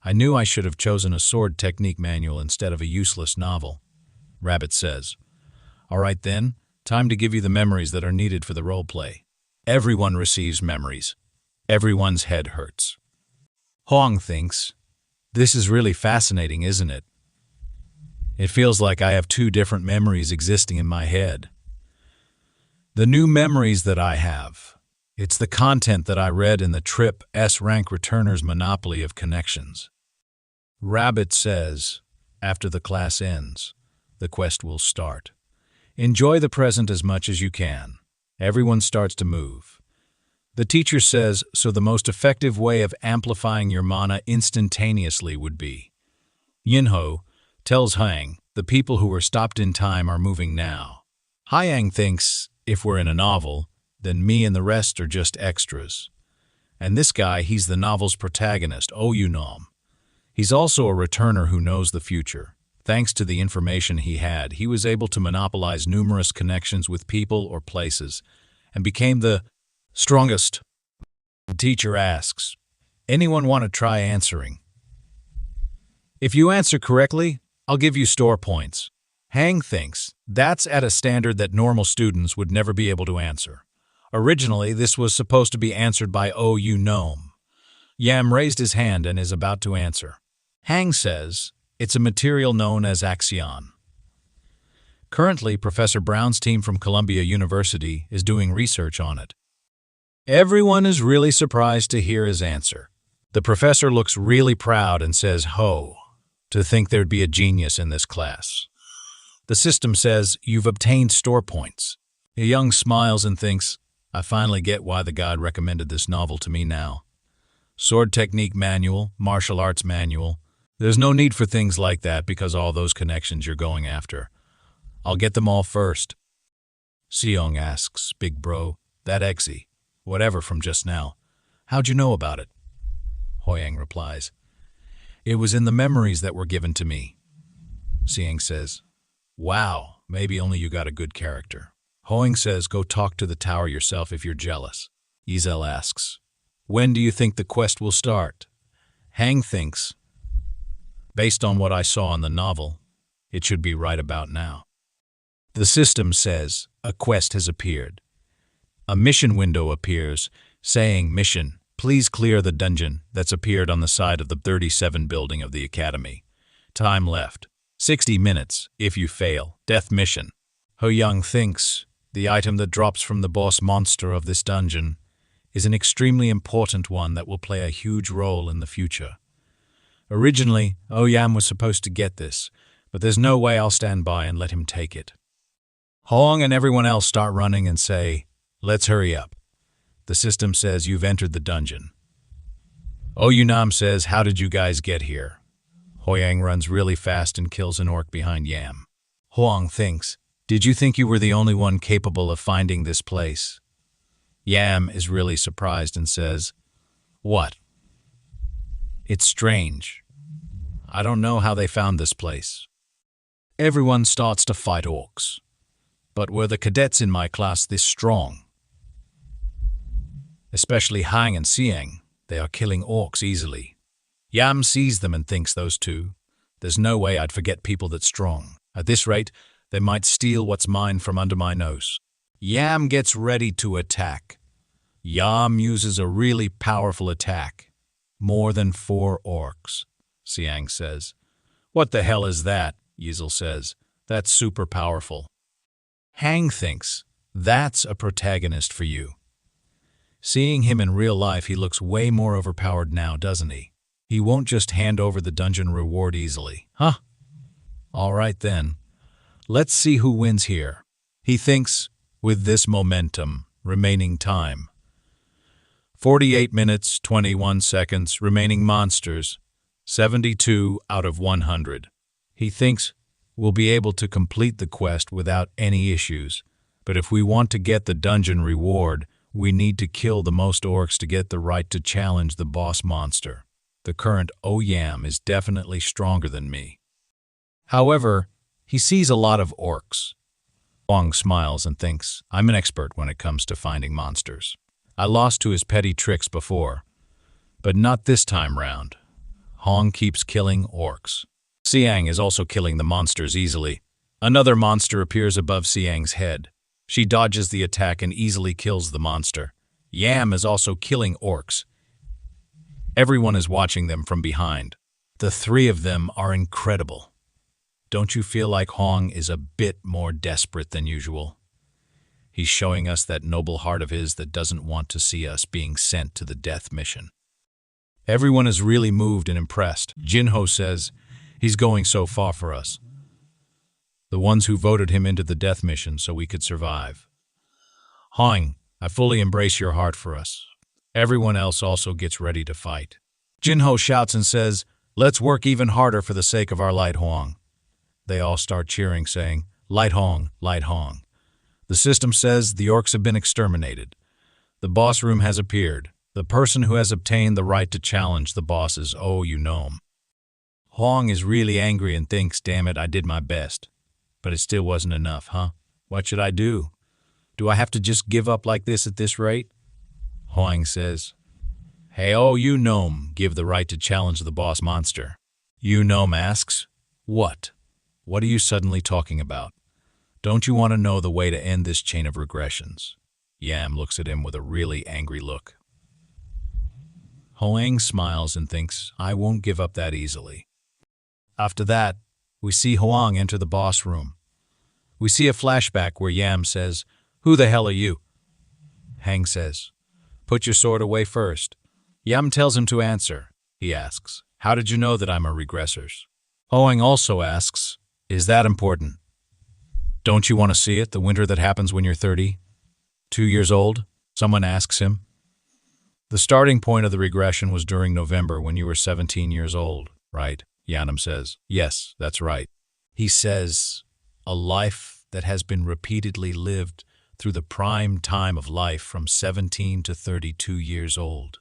S1: I knew I should have chosen a sword technique manual instead of a useless novel. Rabbit says, all right then, time to give you the memories that are needed for the roleplay. Everyone receives memories. Everyone's head hurts. Hoyeong thinks, this is really fascinating, isn't it? It feels like I have 2 different memories existing in my head. The new memories that I have, it's the content that I read in the Trip S-Rank Returner's Monopoly of Connections. Rabbit says, after the class ends, the quest will start. Enjoy the present as much as you can. Everyone starts to move. The teacher says, so the most effective way of amplifying your mana instantaneously would be. Yinho tells Hoyeong, the people who were stopped in time are moving now. Hoyeong thinks, if we're in a novel, then me and the rest are just extras. And this guy, he's the novel's protagonist, Hoyeong. He's also a returner who knows the future. Thanks to the information he had, he was able to monopolize numerous connections with people or places, and became the strongest. The teacher asks, anyone want to try answering? If you answer correctly, I'll give you store points. Hoyeong thinks, that's at a standard that normal students would never be able to answer. Originally, this was supposed to be answered by Hoyeong. Yam raised his hand and is about to answer. Hoyeong says, it's a material known as axion. Currently, Professor Brown's team from Columbia University is doing research on it. Everyone is really surprised to hear his answer. The professor looks really proud and says, ho, to think there'd be a genius in this class. The system says, you've obtained store points. Hoyeong smiles and thinks, I finally get why the god recommended this novel to me now. Sword technique manual, martial arts manual. There's no need for things like that because all those connections you're going after. I'll get them all first. Seong asks, big bro, that exy, whatever from just now, how'd you know about it? Hoyeong replies, it was in the memories that were given to me. Seong says, wow, maybe only you got a good character. Hoyeong says, go talk to the tower yourself if you're jealous. Ezel asks, when do you think the quest will start? Hoyeong thinks, based on what I saw in the novel, it should be right about now. The system says, a quest has appeared. A mission window appears, saying, mission, please clear the dungeon that's appeared on the side of the 37 building of the academy. Time left, 60 minutes. If you fail, death mission. Hoyeong thinks, the item that drops from the boss monster of this dungeon is an extremely important one that will play a huge role in the future. Originally, Hoyeong was supposed to get this, but there's no way I'll stand by and let him take it. Hoyeong and everyone else start running and say, let's hurry up. The system says you've entered the dungeon. Hoyeong says, how did you guys get here? Hoyeong runs really fast and kills an orc behind Yam. Hoyeong thinks, did you think you were the only one capable of finding this place? Yam is really surprised and says, what? It's strange. I don't know how they found this place. Everyone starts to fight orcs. But were the cadets in my class this strong? Especially Hoyeong and Seong, they are killing orcs easily. Yam sees them and thinks those two. There's no way I'd forget people that strong. At this rate, they might steal what's mine from under my nose. Yam gets ready to attack. Yam uses a really powerful attack. More than 4 orcs, Seong says. What the hell is that? Yizel says. That's super powerful. Hoyeong thinks, that's a protagonist for you. Seeing him in real life, he looks way more overpowered now, doesn't he? He won't just hand over the dungeon reward easily. Huh? All right then. Let's see who wins here. He thinks, with this momentum, remaining time. 48 minutes, 21 seconds, remaining monsters, 72 out of 100. He thinks, we'll be able to complete the quest without any issues. But if we want to get the dungeon reward, we need to kill the most orcs to get the right to challenge the boss monster. The current Oyam is definitely stronger than me. However, he sees a lot of orcs. Hoyeong smiles and thinks, I'm an expert when it comes to finding monsters. I lost to his petty tricks before, but not this time round. Hoyeong keeps killing orcs. Siang is also killing the monsters easily. Another monster appears above Siang's head. She dodges the attack and easily kills the monster. Yam is also killing orcs. Everyone is watching them from behind. The three of them are incredible. Don't you feel like Hoyeong is a bit more desperate than usual? He's showing us that noble heart of his that doesn't want to see us being sent to the death mission. Everyone is really moved and impressed. Jinho says, he's going so far for us. The ones who voted him into the death mission so we could survive. Hoyeong, I fully embrace your heart for us. Everyone else also gets ready to fight. Jinho shouts and says, let's work even harder for the sake of our light Hoyeong. They all start cheering, saying, light Hoyeong, light Hoyeong. The system says the orcs have been exterminated. The boss room has appeared. The person who has obtained the right to challenge the boss is Hoyeong. Hoyeong is really angry and thinks, damn it, I did my best. But it still wasn't enough, huh? What should I do? Do I have to just give up like this at this rate? Hoyeong says, hey, Hoyeong, give the right to challenge the boss monster. Hoyeong asks, what? What are you suddenly talking about? Don't you want to know the way to end this chain of regressions? Yam looks at him with a really angry look. Hoyeong smiles and thinks, I won't give up that easily. After that, we see Hoyeong enter the boss room. We see a flashback where Yam says, who the hell are you? Hang says, put your sword away first. Yam tells him to answer. He asks, how did you know that I'm a regressor? Hoyeong also asks, is that important? Don't you want to see it, the winter that happens when you're 30? 2 years old? Someone asks him. The starting point of the regression was during November when you were 17 years old, right? Yanam says, yes, that's right. He says, a life that has been repeatedly lived through the prime time of life from 17 to 32 years old.